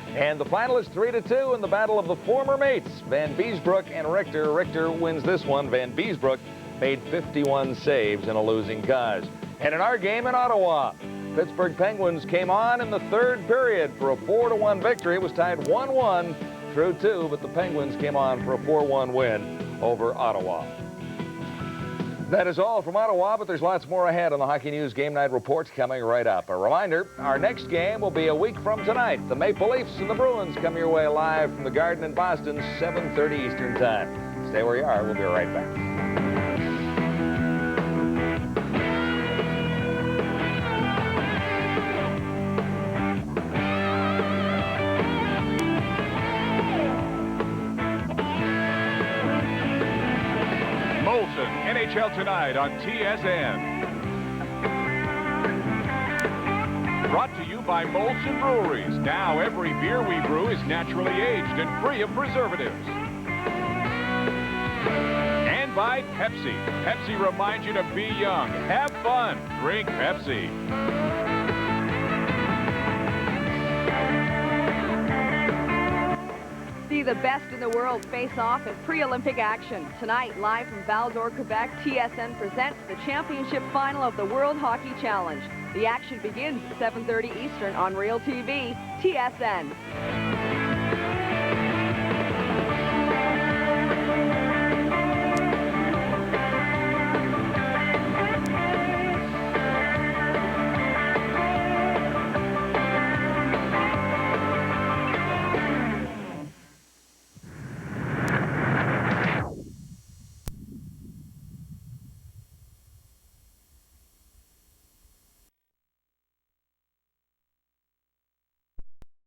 And the final is 3-2 in the battle of the former mates, Van Beesbrook and Richter. Richter wins this one. Van Beesbrook made 51 saves in a losing cause. And in our game in Ottawa, Pittsburgh Penguins came on in the 3rd period for a 4-1 victory. It was tied 1-1 through 2, but the Penguins came on for a 4-1 win over Ottawa. That is all from Ottawa, but there's lots more ahead on the Hockey News Game Night Reports coming right up. A reminder, our next game will be a week from tonight. The Maple Leafs and the Bruins come your way live from the Garden in Boston, 7:30 Eastern Time. Stay where you are. We'll be right back. NHL Tonight on TSN. Brought to you by Molson Breweries. Now every beer we brew is naturally aged and free of preservatives. And by Pepsi. Pepsi reminds you to be young, have fun, drink Pepsi. See the best in the world face off in pre-Olympic action. Tonight, live from Val-d'Or, Quebec, TSN presents the championship final of the World Hockey Challenge. The action begins at 7:30 Eastern on Real TV, TSN.